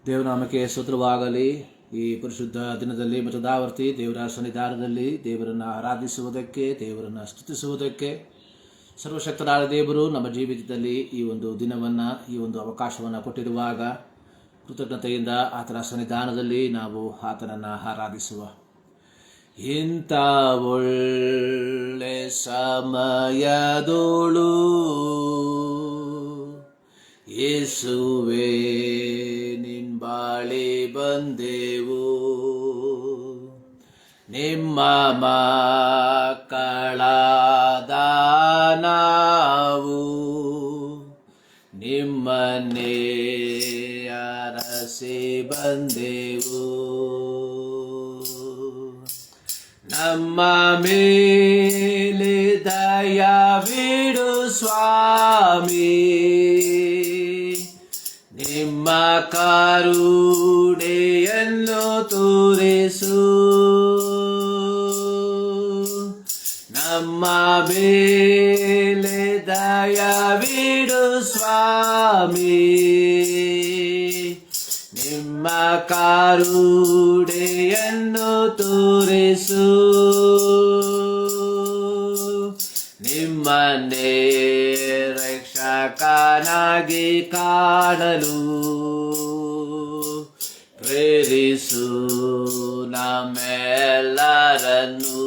ದೇವನಾಮಕ್ಕೆ ಸ್ತೋತ್ರವಾಗಲಿ. ಈ ಪರಿಶುದ್ಧ ದಿನದಲ್ಲಿ ಮತದಾವರ್ತಿ ದೇವರ ಸನ್ನಿಧಾನದಲ್ಲಿ ದೇವರನ್ನು ಆರಾಧಿಸುವುದಕ್ಕೆ, ದೇವರನ್ನು ಸ್ತುತಿಸುವುದಕ್ಕೆ ಸರ್ವಶಕ್ತರಾದ ದೇವರು ನಮ್ಮ ಜೀವಿತದಲ್ಲಿ ಈ ಒಂದು ದಿನವನ್ನು, ಈ ಒಂದು ಅವಕಾಶವನ್ನು ಕೊಟ್ಟಿರುವಾಗ ಕೃತಜ್ಞತೆಯಿಂದ ಆತನ ಸನ್ನಿಧಾನದಲ್ಲಿ ನಾವು ಆತನನ್ನು ಆರಾಧಿಸುವ. ಇಂಥ ಒಳ್ಳೆ ಸಮಯದೋಳು ಯೇಸುವೇ ನಿಂಬಾಳಿ ಬಂದೆವು, ನಿಮ್ಮ ಮಕ್ಕಳಾದ ನಾವು ನಿಮ್ಮನ್ನೇ ಅರಸಿ ಬಂದೆವು. ನಮ್ಮ ಮೇಲೆ ದಯವಿಡು ಸ್ವಾಮಿ, ನಿಮ್ಮ ಕರುಣೆಯನ್ನು ತೋರಿಸು. ನಮ್ಮ ಮೇಲೆ ದಯವಿಡು ಸ್ವಾಮಿ, ನಿಮ್ಮ ಕರುಣೆಯನ್ನು ತೋರಿಸು. ನಿಮ್ಮನ್ನೇ ರಕ್ಷಕನಾಗಿ ಕಾಣಲು ಪ್ರೇರಿಸು ನಮ್ಮೆಲ್ಲರನ್ನು.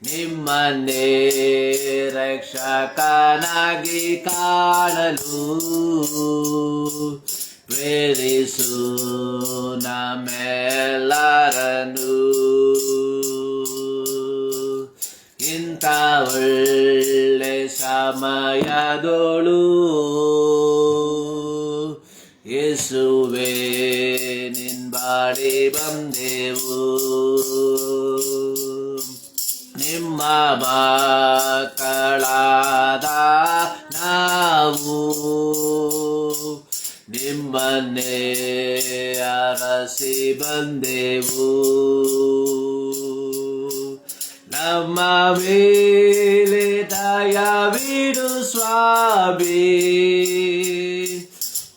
ನಿಮ್ಮನ್ನೇ ರಕ್ಷಕನಾಗಿ ಕಾಣಲು ಪ್ರೇರಿಸು ನಮ್ಮೆಲ್ಲರನ್ನು. ಇಂಥ ಒಳ್ಳೆ ಸಮಯದೋಳು ಯೇಸುವೇ ನಿಂಬಾಳಿ ಬಂದೆವು, ನಿಮ್ಮ ಮಕ್ಕಳಾದ ನಾವು ನಿಮ್ಮನ್ನೇ ಅರಸಿ ಬಂದೆವು. ನಮ್ಮ ಮೇಲೆ ದಯವಿಡು ಸ್ವಾಮಿ,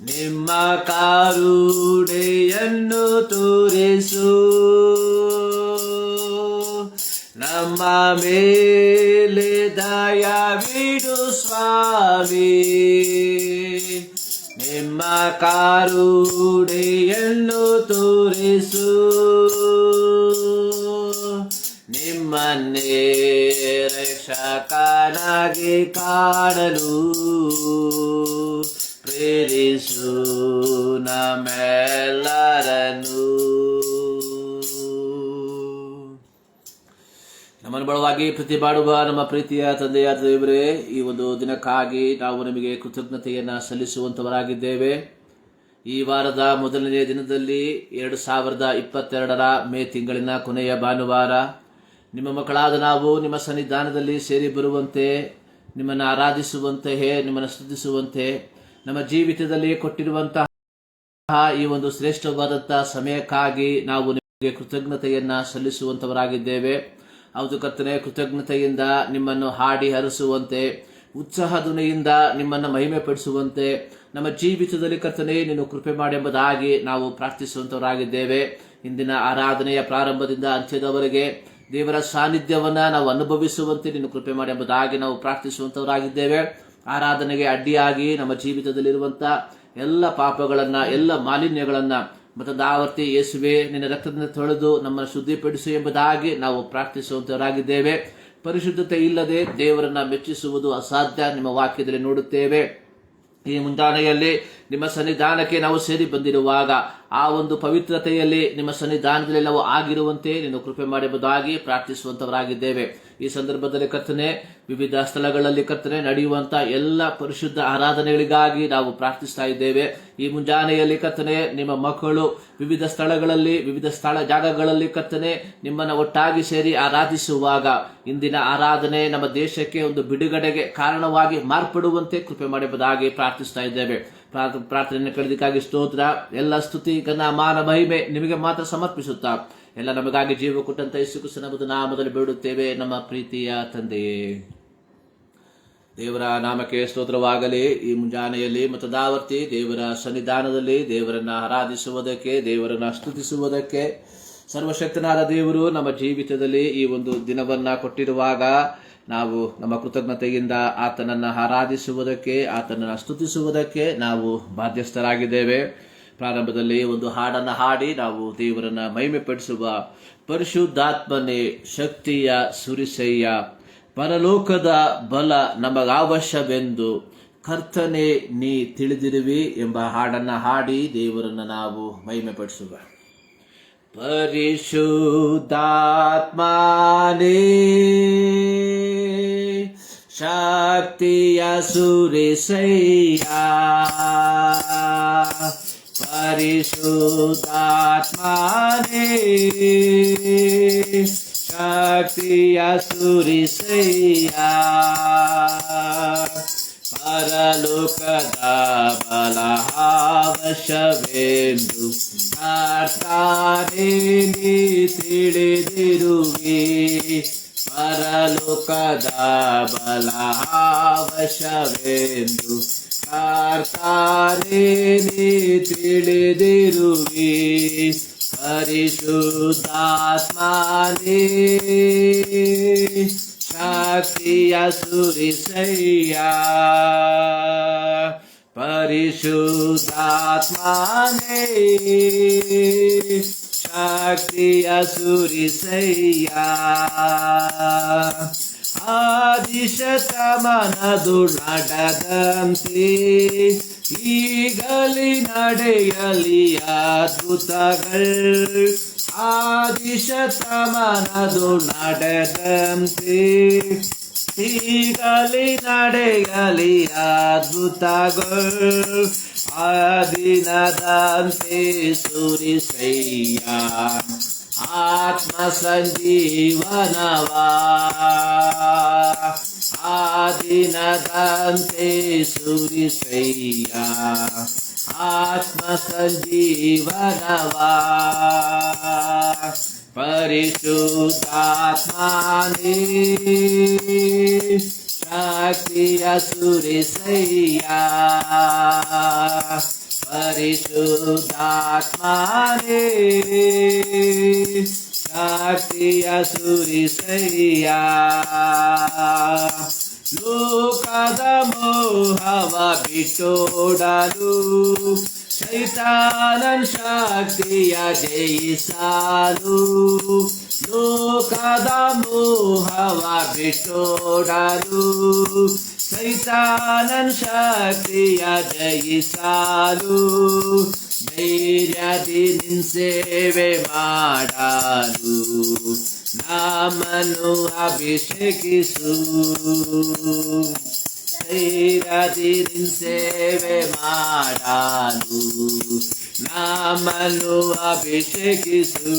ನಿಮ್ಮ ಕರುಣೆಯನ್ನು ತೋರಿಸು. ನಮ್ಮ ಮೇಲೆ ದಯವಿಡು ಸ್ವಾಮಿ, ನಿಮ್ಮ ಕರುಣೆಯನ್ನು ತೋರಿಸು. ನಿಮ್ಮನ್ನೇ ರಕ್ಷಕನಾಗಿ ಕಾಣಲು ಪ್ರೇರಿಸು ನಮ್ಮೆಲ್ಲರನ್ನು. ನಮ್ಮನ್ನು ಬಲವಾಗಿ ಪ್ರತಿ ಮಾಡುವ ನಮ್ಮ ಪ್ರೀತಿಯ ತಂದೆಯಾದ ದೇವರೇ, ಈ ಒಂದು ದಿನಕ್ಕಾಗಿ ನಾವು ನಿಮಗೆ ಕೃತಜ್ಞತೆಯನ್ನು ಸಲ್ಲಿಸುವಂಥವರಾಗಿದ್ದೇವೆ. ಈ ವಾರದ ಮೊದಲನೇ ದಿನದಲ್ಲಿ 2022 ಮೇ ತಿಂಗಳಿನ ಕೊನೆಯ ಭಾನುವಾರ, ನಿಮ್ಮ ಮಕ್ಕಳಾದ ನಾವು ನಿಮ್ಮ ಸನ್ನಿಧಾನದಲ್ಲಿ ಸೇರಿ ಬರುವಂತೆ, ನಿಮ್ಮನ್ನು ಆರಾಧಿಸುವಂತೆಯೇ, ನಿಮ್ಮನ್ನು ಸ್ತುತಿಸುವಂತೆ ನಮ್ಮ ಜೀವಿತದಲ್ಲಿ ಕೊಟ್ಟಿರುವಂತಹ ಈ ಒಂದು ಶ್ರೇಷ್ಠವಾದಂತಹ ಸಮಯಕ್ಕಾಗಿ ನಾವು ನಿಮಗೆ ಕೃತಜ್ಞತೆಯನ್ನು ಸಲ್ಲಿಸುವಂಥವರಾಗಿದ್ದೇವೆ. ಹೌದು ಕರ್ತನೆ, ಕೃತಜ್ಞತೆಯಿಂದ ನಿಮ್ಮನ್ನು ಹಾಡಿ ಹರಿಸುವಂತೆ, ಉತ್ಸಾಹಧ್ವನಿಯಿಂದ ನಿಮ್ಮನ್ನು ಮಹಿಮೆ ಪಡಿಸುವಂತೆ ನಮ್ಮ ಜೀವಿತದಲ್ಲಿ ಕರ್ತನೆ ನೀನು ಕೃಪೆ ಮಾಡಿ ಎಂಬುದಾಗಿ ನಾವು ಪ್ರಾರ್ಥಿಸುವಂತವರಾಗಿದ್ದೇವೆ. ಇಂದಿನ ಆರಾಧನೆಯ ಪ್ರಾರಂಭದಿಂದ ಅಂತ್ಯದವರೆಗೆ ದೇವರ ಸಾನ್ನಿಧ್ಯವನ್ನು ನಾವು ಅನುಭವಿಸುವಂತೆ ನೀನು ಕೃಪೆ ಮಾಡಿ ಎಂಬುದಾಗಿ ನಾವು ಪ್ರಾರ್ಥಿಸುವಂತವರಾಗಿದ್ದೇವೆ. ಆರಾಧನೆಗೆ ಅಡ್ಡಿಯಾಗಿ ನಮ್ಮ ಜೀವಿತದಲ್ಲಿರುವಂತಹ ಎಲ್ಲ ಪಾಪಗಳನ್ನ, ಎಲ್ಲ ಮಾಲಿನ್ಯಗಳನ್ನ ಮತದಾವರ್ತಿ ಯೇಸುವೆ ನಿನ್ನ ರಕ್ತದಿಂದ ತೊಳೆದು ನಮ್ಮನ್ನು ಶುದ್ಧಿಪಡಿಸು ಎಂಬುದಾಗಿ ನಾವು ಪ್ರಾರ್ಥಿಸುವಂತವರಾಗಿದ್ದೇವೆ. ಪರಿಶುದ್ಧತೆ ಇಲ್ಲದೆ ದೇವರನ್ನ ಮೆಚ್ಚಿಸುವುದು ಅಸಾಧ್ಯ, ನಿಮ್ಮ ವಾಕ್ಯದಲ್ಲಿ ನೋಡುತ್ತೇವೆ. ಈ ಮುಂಜಾನೆಯಲ್ಲಿ ನಿಮ್ಮ ಸನ್ನಿಧಾನಕ್ಕೆ ನಾವು ಸೇರಿ ಬಂದಿರುವಾಗ ಆ ಒಂದು ಪವಿತ್ರತೆಯಲ್ಲಿ ನಿಮ್ಮ ಸನ್ನಿಧಾನದಲ್ಲಿ ನಾವು ಆಗಿರುವಂತೆ ನೀನು ಕೃಪೆ ಮಾಡುವುದಾಗಿ ಪ್ರಾರ್ಥಿಸುವಂತವರಾಗಿದ್ದೇವೆ. ಈ ಸಂದರ್ಭದಲ್ಲಿ ಕರ್ತನೆ, ವಿವಿಧ ಸ್ಥಳಗಳಲ್ಲಿ ಕರ್ತನೆ ನಡೆಯುವಂತ ಎಲ್ಲ ಪರಿಶುದ್ಧ ಆರಾಧನೆಗಳಿಗಾಗಿ ನಾವು ಪ್ರಾರ್ಥಿಸ್ತಾ ಇದ್ದೇವೆ. ಈ ಮುಂಜಾನೆಯಲ್ಲಿ ಕರ್ತನೆ, ನಿಮ್ಮ ಮಕ್ಕಳು ವಿವಿಧ ಸ್ಥಳಗಳಲ್ಲಿ, ವಿವಿಧ ಜಾಗಗಳಲ್ಲಿ ಕರ್ತನೆ ನಿಮ್ಮನ್ನ ಒಟ್ಟಾಗಿ ಸೇರಿ ಆರಾಧಿಸುವಾಗ ಇಂದಿನ ಆರಾಧನೆ ನಮ್ಮ ದೇಶಕ್ಕೆ ಒಂದು ಬಿಡುಗಡೆಗೆ ಕಾರಣವಾಗಿ ಮಾರ್ಪಡುವಂತೆ ಕೃಪೆ ಮಾಡುವುದಾಗಿ ಪ್ರಾರ್ಥಿಸ್ತಾ ಇದ್ದೇವೆ. ಪ್ರಾರ್ಥನೆಯನ್ನು ಕೇಳಿದಕ್ಕಾಗಿ ಸ್ತೋತ್ರ. ಎಲ್ಲ ಸ್ತುತಿ, ಘನ, ಮಾನ, ಮಹಿಮೆ ನಿಮಗೆ ಮಾತ್ರ ಸಮರ್ಪಿಸುತ್ತಾ ಎಲ್ಲ ನಮಗಾಗಿ ಜೀವ ಕೊಟ್ಟಂತ ಯೇಸು ಕ್ರಿಸ್ತನ ನಾಮದಲ್ಲಿ ಬೇಡುತ್ತೇವೆ ನಮ್ಮ ಪ್ರೀತಿಯ ತಂದೆಯೇ, ದೇವರ ನಾಮಕ್ಕೆ ಸ್ತೋತ್ರವಾಗಲಿ. ಈ ಮುಂಜಾನೆಯಲ್ಲಿ ಮತದಾವರ್ತಿ ದೇವರ ಸನ್ನಿಧಾನದಲ್ಲಿ ದೇವರನ್ನು ಆರಾಧಿಸುವುದಕ್ಕೆ, ದೇವರನ್ನು ಸ್ತುತಿಸುವುದಕ್ಕೆ ಸರ್ವಶಕ್ತನಾದ ದೇವರು ನಮ್ಮ ಜೀವಿತದಲ್ಲಿ ಈ ಒಂದು ದಿನವನ್ನು ಕೊಟ್ಟಿರುವಾಗ ನಾವು ನಮ್ಮ ಕೃತಜ್ಞತೆಯಿಂದ ಆತನನ್ನು ಆರಾಧಿಸುವುದಕ್ಕೆ, ಆತನನ್ನು ಸ್ತುತಿಸುವುದಕ್ಕೆ ನಾವು ಬಾಧ್ಯಸ್ಥರಾಗಿದ್ದೇವೆ. ಪ್ರಾರಂಭದಲ್ಲಿ ಒಂದು ಹಾಡನ್ನು ಹಾಡಿ ನಾವು ದೇವರನ್ನು ಮಹಿಮೆಪಡಿಸುವ. ಪರಿಶುದ್ಧಾತ್ಮನೇ ಶಕ್ತಿಯ ಸುರಿಸಯ್ಯ, ಪರಲೋಕದ ಬಲ ನಮಗಾವಶ್ಯವೆಂದು ಕರ್ತನೆ ನೀ ತಿಳಿದಿರುವಿ ಎಂಬ ಹಾಡನ್ನು ಹಾಡಿ ದೇವರನ್ನು ನಾವು ಮಹಿಮೆಪಡಿಸುವ. ಪರಿಶುದ್ಧಾತ್ಮನೇ ಶಕ್ತಿಯ ಸುರಿಸಯ್ಯ, ಪರಿಶುದ್ಧಾತ್ಮನೇ ಶಕ್ತಿಯ ಸುರಿಸಯ್ಯ, ಪರಲೋಕದ ಬಲ ಅವಶ್ಯವೆಂದು ಕರ್ತನೇ ನೀ ತಿಳಿದಿರುವಿ, ಪರಲೋಕದ ಬಲ ಅವಶ್ಯವೆಂದು ಕರ್ತನೇ ನೀ ತಿಳಿದಿರುವಿ, ಪರಿಶುದ್ಧಾತ್ಮನೇ ಶಕ್ತಿಯ ಸುರಿಸಯ್ಯ, ಪರಿಶುದ್ಧಾತ್ಮನೇ ಶಕ್ತಿಯ ಸುರಿಸಯ್ಯ, ಆದಿಶತಮನದು ನಡೆದಂತೆ ಈಗಲಿ ನಡೆಯಲಿ ಅದ್ಭುತಗಳು, ಆದಿಶತಮನದು ನಡೆದಂತೆ ಈಗಲಿ ನಡೆಯಲಿ ಅದ್ಭುತಗಳು, ಆ ದಿನದಂತೆ ಸುರಿಸಯ್ಯ ಆತ್ಮ ಸಂಜೀವನವಾ, ಆ ದಿನದಂತೆ ಸುರಿಸಯ್ಯ ಆತ್ಮ ಸಂಜೀವನವಾ, ಪರಿಶುದ್ಧಾತ್ಮನೇ ಶಕ್ತಿಯ ಸುರಿಸಯ್ಯ, ಪರಿಶುದ್ಧಾತ್ಮನೇ ಶಕ್ತಿಯ ಸುರಿಸಯ್ಯ, ಲೋಕದ ಮೋಹವ ಬಿಟ್ಟೋಡಲು ಸೈತಾನನ ಶಕ್ತಿಯ ಜಯಿಸಲು, ಲೋಕದ ಮೋಹವ ಬಿಟ್ಟೋಡಲು ಸೈತಾನನ ಶಕ್ತಿಯ ಜಯಿಸಲು, ಧೈರ್ಯದಿ ನಿನ್ ಸೇವೆ ಮಾಡಲು ನಮ್ಮನ್ನು ಅಭಿಷೇಕಿಸು, ಧೈರ್ಯದಿ ನಿನ್ ಸೇವೆ ಮಾಡಲು ನಮ್ಮನ್ನು ಅಭಿಷೇಕಿಸು,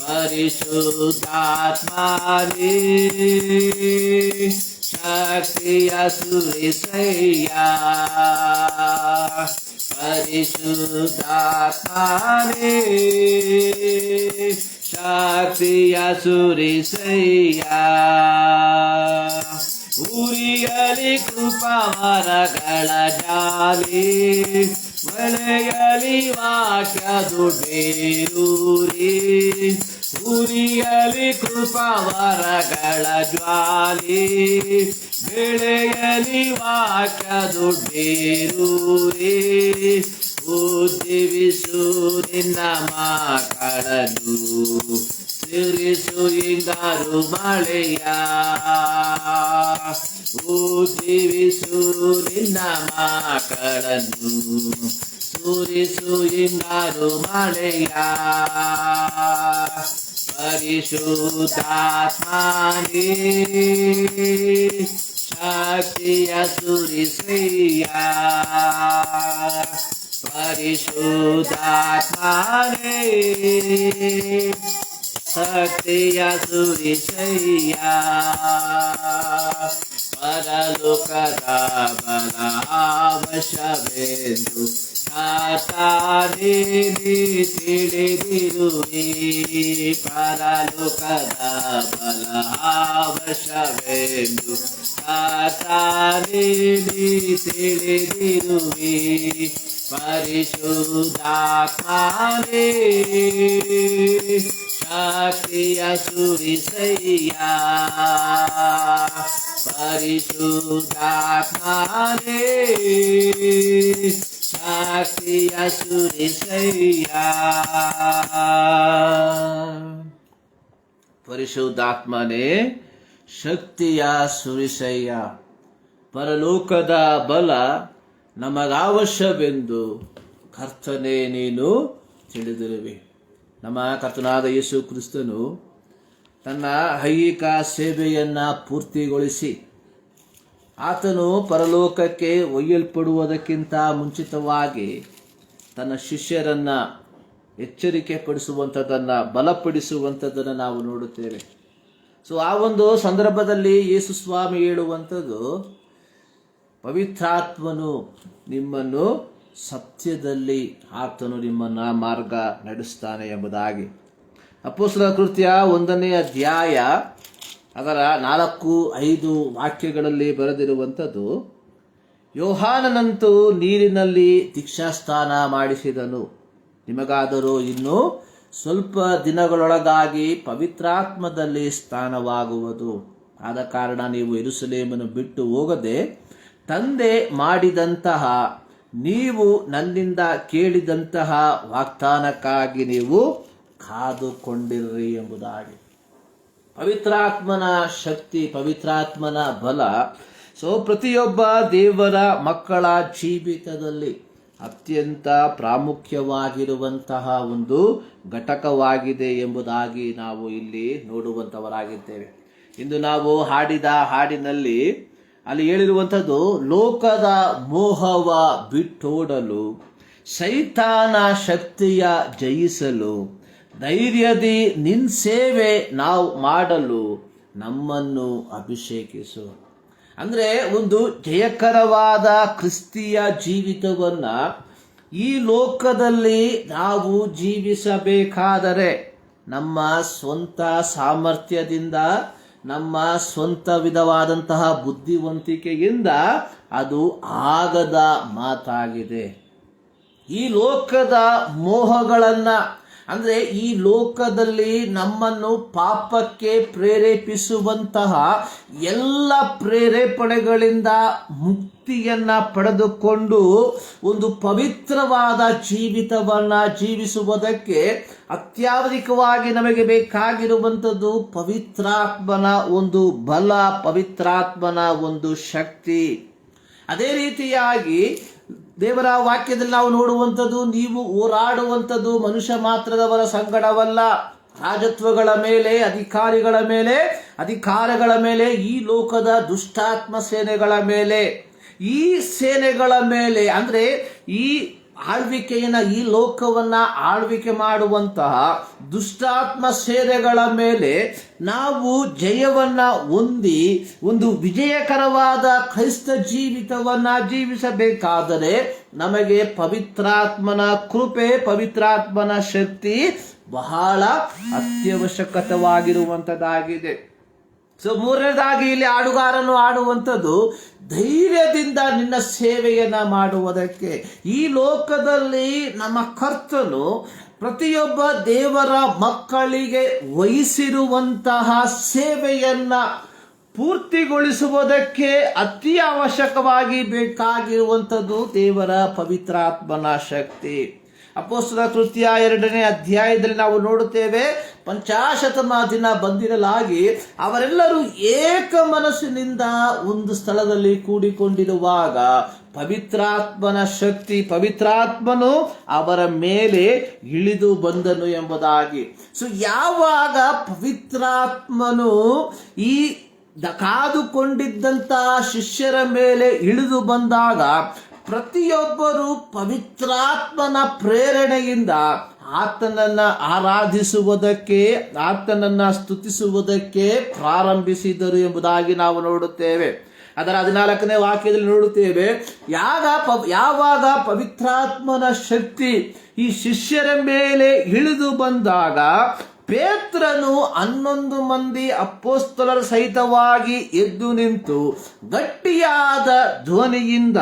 ಪರಿಶುದ್ಧಾತ್ಮನೇ ಶಕ್ತಿಯ ಸುರಿಸಯ್ಯ, ಪರಿಶುದ್ಧಾತ್ಮನೇ ಶಕ್ತಿಯ ಸುರಿಸಯ್ಯ, ಉರಿಯಲಿ ಕೃಪಾವರಗಳ ಜಾಲಿ, ಮಳೆಯಲಿ ವಾಕ್ಯದು ಬೇರೂರಿ, ಉರಿಯಲಿ ಕೃಪಾವರಗಳ ಜ್ವಾಲಿ, ಬೆಳೆಯಲಿ ವಾಕ್ಯದು ಬೇರೂರಿ, ಉಜ್ಜೀವಿಸು ನಿನ್ನ ಮಕ್ಕಳನ್ನು, ಸುರಿಸು ಹಿಂಗಾರು ಮಳೆಯ, ಉಜ್ಜೀವಿಸು ನಿನ್ನ ಮಕ್ಕಳನ್ನು, ಸುರಿಸು ಹಿಂಗಾರು ಮಳೆಯ, ಪರಿಶುದ್ಧಾತ್ಮನೇ ಶಕ್ತಿಯ ಸುರಿಸಯ್ಯ, ಪರಿಶುದ್ಧಾತ್ಮನೇ ಶಕ್ತಿಯ ಸುರಿಸಯ್ಯ, ಪರಲೋಕದ ಬಲ ಅವಶ್ಯವೆಂದು ಕರ್ತನೇ ನೀ ತಿಳಿದಿರುವಿ, ಪರಲೋಕದ ಬಲ ಅವಶ್ಯವೆಂದು ಕರ್ತನೇ ನೀ ತಿಳಿದಿರುವಿ, ಪರಿಶುದ್ಧಾತ್ಮನೇ ಶಕ್ತಿಯ ಸುರಿಸಯ್ಯ, ಪರಿಶುದ್ಧಾತ್ಮನೇ ಶಕ್ತಿಯ ಸುರಿಸಯ್ಯ. ಪರಿಶುದ್ಧಾತ್ಮನೇ ಶಕ್ತಿಯ ಸುರಿಸಯ್ಯ. ಪರಲೋಕದ ಬಲ ನಮಗಾವಶ್ಯವೆಂದು ಕರ್ತನೇ ನೀನು ತಿಳಿದಿರುವೆ. ನಮ್ಮ ಕರ್ತನಾದ ಯೇಸು ಕ್ರಿಸ್ತನು ತನ್ನ ಐಹಿಕ ಸೇವೆಯನ್ನು ಪೂರ್ತಿಗೊಳಿಸಿ ಆತನು ಪರಲೋಕಕ್ಕೆ ಒಯ್ಯಲ್ಪಡುವುದಕ್ಕಿಂತ ಮುಂಚಿತವಾಗಿ ತನ್ನ ಶಿಷ್ಯರನ್ನು ಎಚ್ಚರಿಕೆ ಪಡಿಸುವಂಥದ್ದನ್ನು, ಬಲಪಡಿಸುವಂಥದ್ದನ್ನು ನಾವು ನೋಡುತ್ತೇವೆ. ಸೊ ಆ ಒಂದು ಸಂದರ್ಭದಲ್ಲಿ ಯೇಸು ಸ್ವಾಮಿ ಹೇಳುವಂಥದ್ದು, ಪವಿತ್ರಾತ್ಮನು ನಿಮ್ಮನ್ನು ಸತ್ಯದಲ್ಲಿ ಆತನು ನಿಮ್ಮನ್ನು ಮಾರ್ಗ ನಡೆಸ್ತಾನೆ ಎಂಬುದಾಗಿ. ಅಪೊಸ್ತಲರ ಕೃತ್ಯ 1ನೇ ಅಧ್ಯಾಯ ಅದರ 4-5 ವಾಕ್ಯಗಳಲ್ಲಿ ಬರೆದಿರುವಂಥದ್ದು, ಯೋಹಾನನಂತೂ ನೀರಿನಲ್ಲಿ ದೀಕ್ಷಾಸ್ನಾನ ಮಾಡಿಸಿದನು, ನಿಮಗಾದರೂ ಇನ್ನೂ ಸ್ವಲ್ಪ ದಿನಗಳೊಳಗಾಗಿ ಪವಿತ್ರಾತ್ಮದಲ್ಲಿ ಸ್ನಾನವಾಗುವುದು. ಆದ ಕಾರಣ ನೀವು ಯೆರೂಸಲೇಮನ್ನು ಬಿಟ್ಟು ಹೋಗದೆ ತಂದೆ ಮಾಡಿದಂತಹ, ನೀವು ನನ್ನಿಂದ ಕೇಳಿದಂತಹ ವಾಗ್ದಾನಕ್ಕಾಗಿ ನೀವು ಕಾದುಕೊಂಡಿರ್ರಿ ಎಂಬುದಾಗಿ. ಪವಿತ್ರಾತ್ಮನ ಶಕ್ತಿ, ಪವಿತ್ರಾತ್ಮನ ಬಲ ಪ್ರತಿಯೊಬ್ಬ ದೇವರ ಮಕ್ಕಳ ಜೀವಿತದಲ್ಲಿ ಅತ್ಯಂತ ಪ್ರಾಮುಖ್ಯವಾಗಿರುವಂತಹ ಒಂದು ಘಟಕವಾಗಿದೆ ಎಂಬುದಾಗಿ ನಾವು ಇಲ್ಲಿ ನೋಡುವಂಥವರಾಗಿದ್ದೇವೆ. ಇಂದು ನಾವು ಹಾಡಿದ ಹಾಡಿನಲ್ಲಿ ಅಲ್ಲಿ ಹೇಳಿರುವಂಥದ್ದು, ಲೋಕದ ಮೋಹವ ಬಿಟ್ಟೋಡಲು, ಸೈತಾನ ಶಕ್ತಿಯ ಜಯಿಸಲು, ಧೈರ್ಯದಿ ನಿನ್ ಸೇವೆ ನಾವು ಮಾಡಲು ನಮ್ಮನ್ನು ಅಭಿಷೇಕಿಸು. ಅಂದರೆ ಒಂದು ಜಯಕರವಾದ ಕ್ರಿಸ್ತಿಯ ಜೀವಿತವನ್ನ ಈ ಲೋಕದಲ್ಲಿ ನಾವು ಜೀವಿಸಬೇಕಾದರೆ ನಮ್ಮ ಸ್ವಂತ ಸಾಮರ್ಥ್ಯದಿಂದ, ನಮ್ಮ ಸ್ವಂತ ವಿಧವಾದಂತಹ ಬುದ್ಧಿವಂತಿಕೆಯಿಂದ ಅದು ಆಗದ ಮಾತಾಗಿದೆ. ಈ ಲೋಕದ ಮೋಹಗಳನ್ನು, ಅಂದರೆ ಈ ಲೋಕದಲ್ಲಿ ನಮ್ಮನ್ನು ಪಾಪಕ್ಕೆ ಪ್ರೇರೇಪಿಸುವಂತಹ ಎಲ್ಲ ಪ್ರೇರೇಪಣೆಗಳಿಂದ ಮುಕ್ತಿಯನ್ನ ಪಡೆದುಕೊಂಡು ಒಂದು ಪವಿತ್ರವಾದ ಜೀವಿತವನ್ನ ಜೀವಿಸುವುದಕ್ಕೆ ಅತ್ಯವಶ್ಯಕವಾಗಿ ನಮಗೆ ಬೇಕಾಗಿರುವಂಥದ್ದು ಪವಿತ್ರಾತ್ಮನ ಒಂದು ಬಲ, ಪವಿತ್ರಾತ್ಮನ ಒಂದು ಶಕ್ತಿ. ಅದೇ ರೀತಿಯಾಗಿ ದೇವರ ವಾಕ್ಯದಲ್ಲಿ ನಾವು ನೋಡುವಂಥದ್ದು, ನೀವು ಹೋರಾಡುವಂಥದ್ದು ಮನುಷ್ಯ ಮಾತ್ರದವರ ಸಂಗಡವಲ್ಲ, ರಾಜತ್ವಗಳ ಮೇಲೆ, ಅಧಿಕಾರಗಳ ಮೇಲೆ, ಈ ಲೋಕದ ದುಷ್ಟಾತ್ಮ ಸೇನೆಗಳ ಮೇಲೆ, ಈ ಸೇನೆಗಳ ಮೇಲೆ, ಅಂದರೆ ಈ ಆಳ್ವಿಕೆಯನ್ನ, ಈ ಲೋಕವನ್ನ ಆಳ್ವಿಕೆ ಮಾಡುವಂತಹ ದುಷ್ಟಾತ್ಮ ಸೇನೆಗಳ ಮೇಲೆ ನಾವು ಜಯವನ್ನ ಹೊಂದಿ ಒಂದು ವಿಜಯಕರವಾದ ಕ್ರೈಸ್ತ ಜೀವಿತವನ್ನ ಜೀವಿಸಬೇಕಾದರೆ ನಮಗೆ ಪವಿತ್ರಾತ್ಮನ ಕೃಪೆ, ಪವಿತ್ರಾತ್ಮನ ಶಕ್ತಿ ಬಹಳ ಅತ್ಯವಶ್ಯಕವಾಗಿರುವಂತದ್ದಾಗಿದೆ. ಮೂರನೇದಾಗಿ ಇಲ್ಲಿ ಹಾಡುಗಾರನು ಆಡುವಂಥದ್ದು, ಧೈರ್ಯದಿಂದ ನಿನ್ನ ಸೇವೆಯನ್ನ ಮಾಡುವುದಕ್ಕೆ. ಈ ಲೋಕದಲ್ಲಿ ನಮ್ಮ ಕರ್ತನು ಪ್ರತಿಯೊಬ್ಬ ದೇವರ ಮಕ್ಕಳಿಗೆ ವಹಿಸಿರುವಂತಹ ಸೇವೆಯನ್ನ ಪೂರ್ತಿಗೊಳಿಸುವುದಕ್ಕೆ ಅತಿ ಅವಶ್ಯಕವಾಗಿ ಬೇಕಾಗಿರುವಂಥದ್ದು ದೇವರ ಪವಿತ್ರಾತ್ಮನ ಶಕ್ತಿ. ಅಪೊಸ್ತಲರ ಕೃತ್ಯ 2ನೇ ಅಧ್ಯಾಯದಲ್ಲಿ ನಾವು ನೋಡುತ್ತೇವೆ, 50 ದಿನ ಬಂದಿರಲಾಗಿ ಅವರೆಲ್ಲರೂ ಏಕ ಮನಸ್ಸಿನಿಂದ ಒಂದು ಸ್ಥಳದಲ್ಲಿ ಕೂಡಿಕೊಂಡಿರುವಾಗ ಪವಿತ್ರಾತ್ಮನ ಶಕ್ತಿ, ಪವಿತ್ರಾತ್ಮನು ಅವರ ಮೇಲೆ ಇಳಿದು ಬಂದನು ಎಂಬುದಾಗಿ. ಯಾವಾಗ ಪವಿತ್ರಾತ್ಮನು ಈ ಕಾದುಕೊಂಡಿದ್ದಂತಹ ಶಿಷ್ಯರ ಮೇಲೆ ಇಳಿದು ಬಂದಾಗ ಪ್ರತಿಯೊಬ್ಬರು ಪವಿತ್ರಾತ್ಮನ ಪ್ರೇರಣೆಯಿಂದ ಆತನನ್ನ ಆರಾಧಿಸುವುದಕ್ಕೆ, ಆತನನ್ನ ಸ್ತುತಿಸುವುದಕ್ಕೆ ಪ್ರಾರಂಭಿಸಿದರು ಎಂಬುದಾಗಿ ನಾವು ನೋಡುತ್ತೇವೆ. ಅದರ 14ನೇ ವಾಕ್ಯದಲ್ಲಿ ನೋಡುತ್ತೇವೆ, ಯಾವಾಗ ಪವಿತ್ರಾತ್ಮನ ಶಕ್ತಿ ಈ ಶಿಷ್ಯರ ಮೇಲೆ ಇಳಿದು ಬಂದಾಗ ಪೇತ್ರನು 11 ಮಂದಿ ಅಪೊಸ್ತಲರ ಸಹಿತವಾಗಿ ಎದ್ದು ನಿಂತು ಗಟ್ಟಿಯಾದ ಧ್ವನಿಯಿಂದ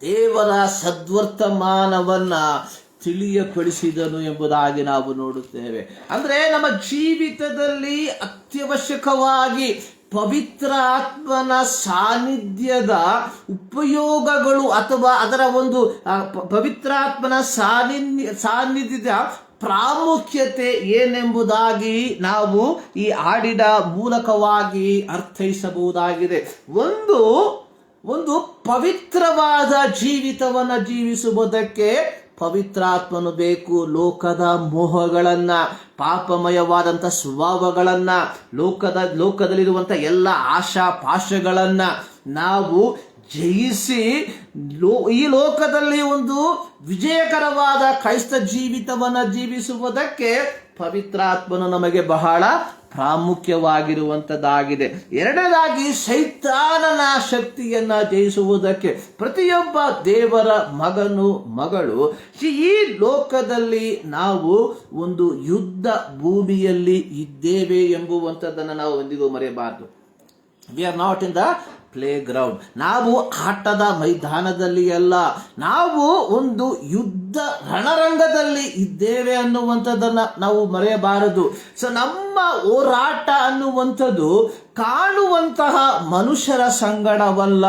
ದೇವರ ಸದ್ವರ್ತಮಾನವನ್ನ ತಿಳಿಯಪಡಿಸಿದನು ಎಂಬುದಾಗಿ ನಾವು ನೋಡುತ್ತೇವೆ. ಅಂದ್ರೆ ನಮ್ಮ ಜೀವಿತದಲ್ಲಿ ಅತ್ಯವಶ್ಯಕವಾಗಿ ಪವಿತ್ರ ಆತ್ಮನ ಸಾನ್ನಿಧ್ಯದ ಉಪಯೋಗಗಳು ಅಥವಾ ಅದರ ಒಂದು ಪವಿತ್ರಾತ್ಮನ ಸಾನ್ನಿಧ್ಯದ ಪ್ರಾಮುಖ್ಯತೆ ಏನೆಂಬುದಾಗಿ ನಾವು ಈ ಹಾಡಿನ ಮೂಲಕವಾಗಿ ಅರ್ಥೈಸಬಹುದಾಗಿದೆ. ಒಂದು ಪವಿತ್ರವಾದ ಜೀವಿತವನ್ನು ಜೀವಿಸುವುದಕ್ಕೆ ಪವಿತ್ರಾತ್ಮನು ಬೇಕು. ಲೋಕದ ಮೋಹಗಳನ್ನ, ಪಾಪಮಯವಾದಂಥ ಸ್ವಭಾವಗಳನ್ನ, ಲೋಕದಲ್ಲಿರುವಂಥ ಎಲ್ಲ ಆಶಾ ಪಾಶಗಳನ್ನ ನಾವು ಜಯಿಸಿ ಈ ಲೋಕದಲ್ಲಿ ಒಂದು ವಿಜಯಕರವಾದ ಕ್ರೈಸ್ತ ಜೀವಿತವನ್ನು ಜೀವಿಸುವುದಕ್ಕೆ ಪವಿತ್ರಾತ್ಮನು ನಮಗೆ ಬಹಳ ಪ್ರಾಮುಖ್ಯವಾಗಿರುವಂಥದ್ದಾಗಿದೆ. ಎರಡನೇದಾಗಿ ಸೈತಾನನ ಶಕ್ತಿಯನ್ನ ಜಯಿಸುವುದಕ್ಕೆ ಪ್ರತಿಯೊಬ್ಬ ದೇವರ ಮಗನು ಮಗಳು ಈ ಲೋಕದಲ್ಲಿ ನಾವು ಒಂದು ಯುದ್ಧ ಭೂಮಿಯಲ್ಲಿ ಇದ್ದೇವೆ ಎಂಬುವಂಥದ್ದನ್ನು ನಾವು ಎಂದಿಗೂ ಮರೆಯಬಾರದು. V are not in the play ground. ನಾವು ಆಟದ ಮೈದಾನದಲ್ಲಿ ಅಲ್ಲ, ನಾವು ಒಂದು ಯುದ್ಧ ರಣರಂಗದಲ್ಲಿ ಇದ್ದೇವೆ ಅನ್ನುವಂಥದ್ದನ್ನ ನಾವು ಮರೆಯಬಾರದು. ಸೊ ನಮ್ಮ ಹೋರಾಟ ಅನ್ನುವಂಥದ್ದು ಕಾಣುವಂತಹ ಮನುಷ್ಯರ ಸಂಗಡವಲ್ಲ.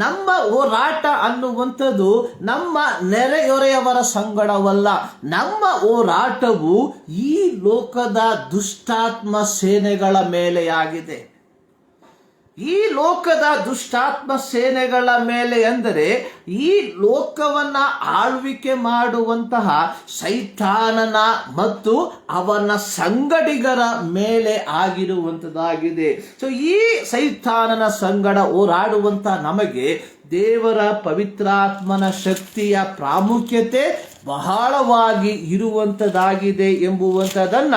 ನಮ್ಮ ಹೋರಾಟ ಅನ್ನುವಂಥದ್ದು ನಮ್ಮ ನೆರೆಯೊರೆಯವರ ಸಂಗಡವಲ್ಲ. ನಮ್ಮ ಹೋರಾಟವು ಈ ಲೋಕದ ದುಷ್ಟಾತ್ಮ ಸೇನೆಗಳ ಮೇಲೆಯಾಗಿದೆ. ಈ ಲೋಕದ ದುಷ್ಟಾತ್ಮ ಸೇನೆಗಳ ಮೇಲೆ ಎಂದರೆ ಈ ಲೋಕವನ್ನ ಆಳ್ವಿಕೆ ಮಾಡುವಂತಹ ಸೈತಾನನ ಮತ್ತು ಅವನ ಸಂಗಡಿಗರ ಮೇಲೆ ಆಗಿರುವಂಥದ್ದಾಗಿದೆ. ಸೊ ಈ ಸೈತಾನನ ಸಂಗಡ ಹೋರಾಡುವಂತ ನಮಗೆ ದೇವರ ಪವಿತ್ರಾತ್ಮನ ಶಕ್ತಿಯ ಪ್ರಾಮುಖ್ಯತೆ ಬಹಳವಾಗಿ ಇರುವಂಥದ್ದಾಗಿದೆ ಎಂಬುವಂಥದ್ದನ್ನ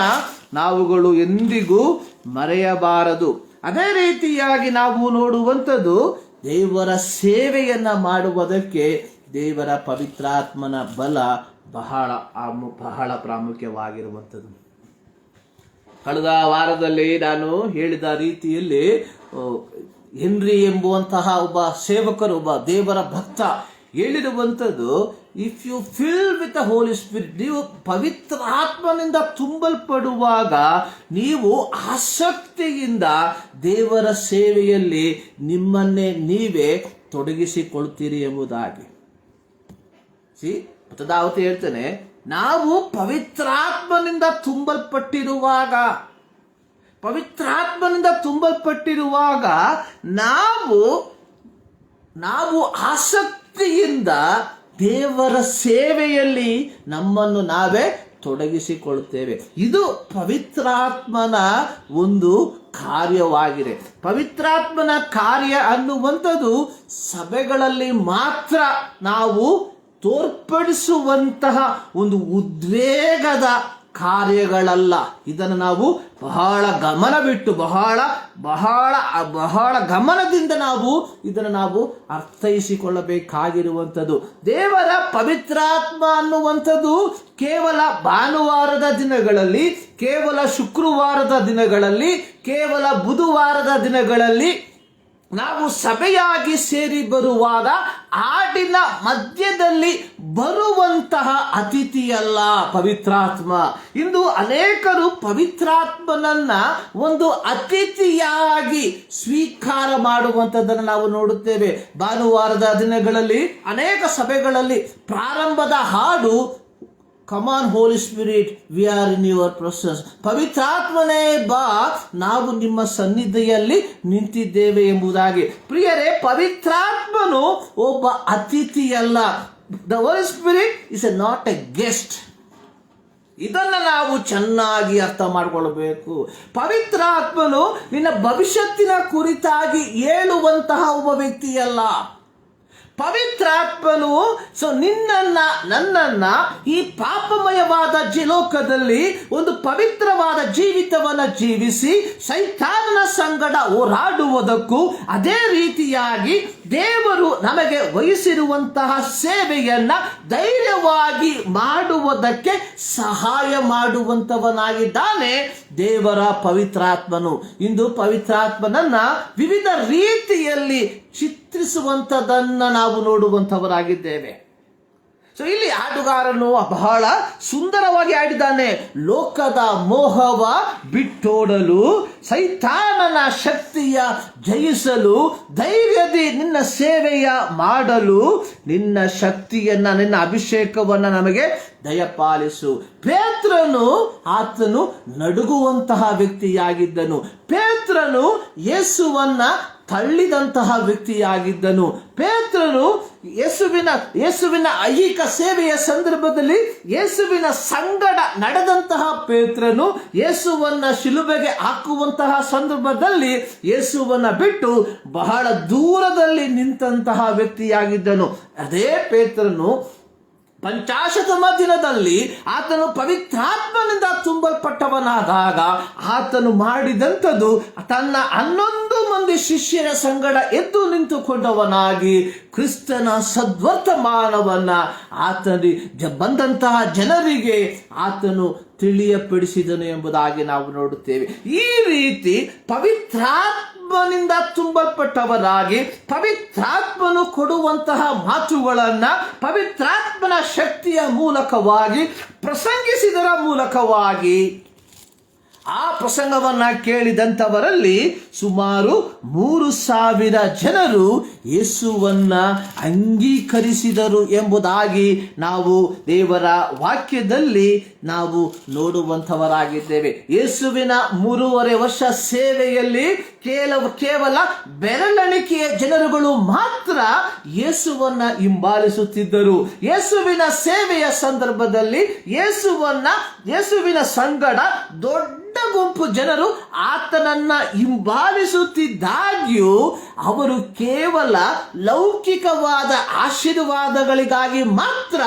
ನಾವುಗಳು ಎಂದಿಗೂ ಮರೆಯಬಾರದು. ಅದೇ ರೀತಿಯಾಗಿ ನಾವು ನೋಡುವಂಥದ್ದು ದೇವರ ಸೇವೆಯನ್ನ ಮಾಡುವುದಕ್ಕೆ ದೇವರ ಪವಿತ್ರಾತ್ಮನ ಬಲ ಬಹಳ ಪ್ರಾಮುಖ್ಯವಾಗಿರುವಂಥದ್ದು. ಕಳೆದ ವಾರದಲ್ಲಿ ನಾನು ಹೇಳಿದ ರೀತಿಯಲ್ಲಿ ಹೆನ್ರಿ ಎಂಬುವಂತಹ ಒಬ್ಬ ಸೇವಕರು, ಒಬ್ಬ ದೇವರ ಭಕ್ತ ಹೇಳಿರುವಂಥದ್ದು, if you fill with the Holi spirit, ನೀವು ಪವಿತ್ರ ಆತ್ಮನಿಂದ ತುಂಬಲ್ಪಡುವಾಗ ನೀವು ಆಸಕ್ತಿಯಿಂದ ದೇವರ ಸೇವೆಯಲ್ಲಿ ನಿಮ್ಮನ್ನೇ ನೀವೇ ತೊಡಗಿಸಿಕೊಳ್ತೀರಿ ಎಂಬುದಾಗಿ. ಮತದಾವತಿ ಹೇಳ್ತಾನೆ, ನಾವು ಪವಿತ್ರಾತ್ಮನಿಂದ ತುಂಬಲ್ಪಟ್ಟಿರುವಾಗ ನಾವು ಆಸಕ್ತಿಯಿಂದ ದೇವರ ಸೇವೆಯಲ್ಲಿ ನಮ್ಮನ್ನು ನಾವೇ ತೊಡಗಿಸಿಕೊಳ್ಳುತ್ತೇವೆ. ಇದು ಪವಿತ್ರಾತ್ಮನ ಒಂದು ಕಾರ್ಯವಾಗಿದೆ. ಪವಿತ್ರಾತ್ಮನ ಕಾರ್ಯ ಅನ್ನುವಂಥದ್ದು ಸಭೆಗಳಲ್ಲಿ ಮಾತ್ರ ನಾವು ತೋರ್ಪಡಿಸುವಂತಹ ಒಂದು ಉದ್ವೇಗದ ಕಾರ್ಯಗಳಲ್ಲ. ಇದನ್ನು ನಾವು ಬಹಳ ಗಮನವಿಟ್ಟು ಬಹಳ ಗಮನದಿಂದ ಇದನ್ನು ನಾವು ಅರ್ಥೈಸಿಕೊಳ್ಳಬೇಕಾಗಿರುವಂಥದ್ದು. ದೇವರ ಪವಿತ್ರಾತ್ಮ ಅನ್ನುವಂಥದ್ದು ಕೇವಲ ಭಾನುವಾರದ ದಿನಗಳಲ್ಲಿ, ಕೇವಲ ಶುಕ್ರವಾರದ ದಿನಗಳಲ್ಲಿ, ಕೇವಲ ಬುಧವಾರದ ದಿನಗಳಲ್ಲಿ ನಾವು ಸಭೆಯಾಗಿ ಸೇರಿ ಬರುವಾಗ ಹಾಡಿನ ಮಧ್ಯದಲ್ಲಿ ಬರುವಂತಹ ಅತಿಥಿಯಲ್ಲ ಪವಿತ್ರಾತ್ಮ. ಇಂದು ಅನೇಕರು ಪವಿತ್ರಾತ್ಮನನ್ನ ಒಂದು ಅತಿಥಿಯಾಗಿ ಸ್ವೀಕಾರ ಮಾಡುವಂಥದ್ದನ್ನು ನಾವು ನೋಡುತ್ತೇವೆ. ಭಾನುವಾರದ ದಿನಗಳಲ್ಲಿ ಅನೇಕ ಸಭೆಗಳಲ್ಲಿ ಪ್ರಾರಂಭದ ಹಾಡು, come on holy spirit, we are in your presence. ಪವಿತ್ರಾತ್ಮನೇ ಬಾ, ನಾವು ನಿಮ್ಮ ಸನ್ನಿಧಿಯಲ್ಲಿ ನಿಂತಿದ್ದೇವೆ ಎಂಬುದಾಗಿ. ಪ್ರಿಯರೇ, ಪವಿತ್ರಾತ್ಮನು ಒಬ್ಬ ಅತಿಥಿಯಲ್ಲ. The Holi spirit is not a guest. ಇದನ್ನು ನಾವು ಚೆನ್ನಾಗಿ ಅರ್ಥ ಮಾಡಿಕೊಳ್ಳಬೇಕು. ಪವಿತ್ರಾತ್ಮನು ನಿನ್ನ ಭವಿಷ್ಯತ್ತಿನ ಕುರಿತಾಗಿ ಹೇಳುವಂತಹ ಒಬ್ಬ ವ್ಯಕ್ತಿಯಲ್ಲ. ಪವಿತ್ರಾತ್ಮನು ನನ್ನನ್ನ ಈ ಪಾಪಮಯವಾದ ಲೋಕದಲ್ಲಿ ಒಂದು ಪವಿತ್ರವಾದ ಜೀವಿತವನ್ನ ಜೀವಿಸಿ ಸೈತಾನನ ಸಂಗಡ ಹೋರಾಡುವುದಕ್ಕೂ, ಅದೇ ರೀತಿಯಾಗಿ ದೇವರು ನಮಗೆ ವಹಿಸಿರುವಂತಹ ಸೇವೆಯನ್ನ ಧೈರ್ಯವಾಗಿ ಮಾಡುವುದಕ್ಕೆ ಸಹಾಯ ಮಾಡುವಂತವನಾಗಿದ್ದಾನೆ ದೇವರ ಪವಿತ್ರಾತ್ಮನು. ಇಂದು ಪವಿತ್ರಾತ್ಮನನ್ನ ವಿವಿಧ ರೀತಿಯಲ್ಲಿ ಚಿತ್ರಿಸುವಂತದನ್ನ ನಾವು ನೋಡುವಂತವರಾಗಿದ್ದೇವೆ. ಇಲ್ಲಿ ಹಾಡುಗಾರನು ಬಹಳ ಸುಂದರವಾಗಿ ಹಾಡಿದ್ದಾನೆ. ಲೋಕದ ಮೋಹವ ಬಿಟ್ಟೋಡಲು, ಸೈತಾನನ ಶಕ್ತಿಯ ಜಯಿಸಲು, ಧೈರ್ಯದಿ ನಿನ್ನ ಸೇವೆಯ ಮಾಡಲು, ನಿನ್ನ ಶಕ್ತಿಯನ್ನ, ನಿನ್ನ ಅಭಿಷೇಕವನ್ನ ನಮಗೆ ದಯಪಾಲಿಸು. ಪೇತ್ರನು ಆತನು ನಡುಗುವಂತಹ ವ್ಯಕ್ತಿಯಾಗಿದ್ದನು. ಪೇತ್ರನು ಯೇಸುವನ್ನ ತಳ್ಳಿದಂತಹ ವ್ಯಕ್ತಿಯಾಗಿದ್ದನು. ಪೇತ್ರನು ಯೇಸುವಿನ ಐಹಿಕ ಸೇವೆಯ ಸಂದರ್ಭದಲ್ಲಿ ಯೇಸುವಿನ ಸಂಗಡ ನಡೆದಂತಹ ಪೇತ್ರನು ಯೇಸುವನ್ನ ಶಿಲುಬೆಗೆ ಹಾಕುವಂತಹ ಸಂದರ್ಭದಲ್ಲಿ ಯೇಸುವನ್ನ ಬಿಟ್ಟು ಬಹಳ ದೂರದಲ್ಲಿ ನಿಂತಹ ವ್ಯಕ್ತಿಯಾಗಿದ್ದನು. ಅದೇ ಪೇತ್ರನು ಪಂಚಾಶತಮ ದಿನದಲ್ಲಿ ಆತನು ಪವಿತ್ರಾತ್ಮನಿಂದ ತುಂಬಲ್ಪಟ್ಟವನಾದಾಗ ಆತನು ಮಾಡಿದಂಥದ್ದು ತನ್ನ 11 ಮಂದಿ ಶಿಷ್ಯರ ಸಂಗಡ ಎದ್ದು ನಿಂತುಕೊಂಡವನಾಗಿ ಕ್ರಿಸ್ತನ ಸದ್ವರ್ತಮಾನವನ್ನ ಬಂದಂತಹ ಜನರಿಗೆ ಆತನು ತಿಳಿಯಪಡಿಸಿದನು ಎಂಬುದಾಗಿ ನಾವು ನೋಡುತ್ತೇವೆ. ಈ ರೀತಿ ಪವಿತ್ರಾತ್ಮನಿಂದ ತುಂಬಲ್ಪಟ್ಟವರಾಗಿ ಪವಿತ್ರಾತ್ಮನು ಕೊಡುವಂತಹ ಮಾತುಗಳನ್ನ ಪವಿತ್ರಾತ್ಮನ ಶಕ್ತಿಯ ಮೂಲಕವಾಗಿ ಪ್ರಸಂಗಿಸಿದರ ಮೂಲಕವಾಗಿ ಆ ಪ್ರಸಂಗವನ್ನ ಕೇಳಿದಂಥವರಲ್ಲಿ ಸುಮಾರು 3,000 ಜನರು ಯೇಸುವನ್ನ ಅಂಗೀಕರಿಸಿದರು ಎಂಬುದಾಗಿ ನಾವು ದೇವರ ವಾಕ್ಯದಲ್ಲಿ ನಾವು ನೋಡುವಂಥವರಾಗಿದ್ದೇವೆ. ಯೇಸುವಿನ 3.5 ವರ್ಷ ಸೇವೆಯಲ್ಲಿ ಕೇವಲ ಬೆರಳೆಣಿಕೆಯ ಜನರುಗಳು ಮಾತ್ರ ಯೇಸುವನ್ನ ಹಿಂಬಾಲಿಸುತ್ತಿದ್ದರು. ಯೇಸುವಿನ ಸೇವೆಯ ಸಂದರ್ಭದಲ್ಲಿ ಯೇಸುವಿನ ಸಂಗಡ ದೊಡ್ಡ ಗುಂಪು ಜನರು ಆತನನ್ನ ಹಿಂಬಾಲಿಸುತ್ತಿದ್ದಾಗ್ಯೂ ಅವರು ಕೇವಲ ಲೌಕಿಕವಾದ ಆಶೀರ್ವಾದಗಳಿಗಾಗಿ ಮಾತ್ರ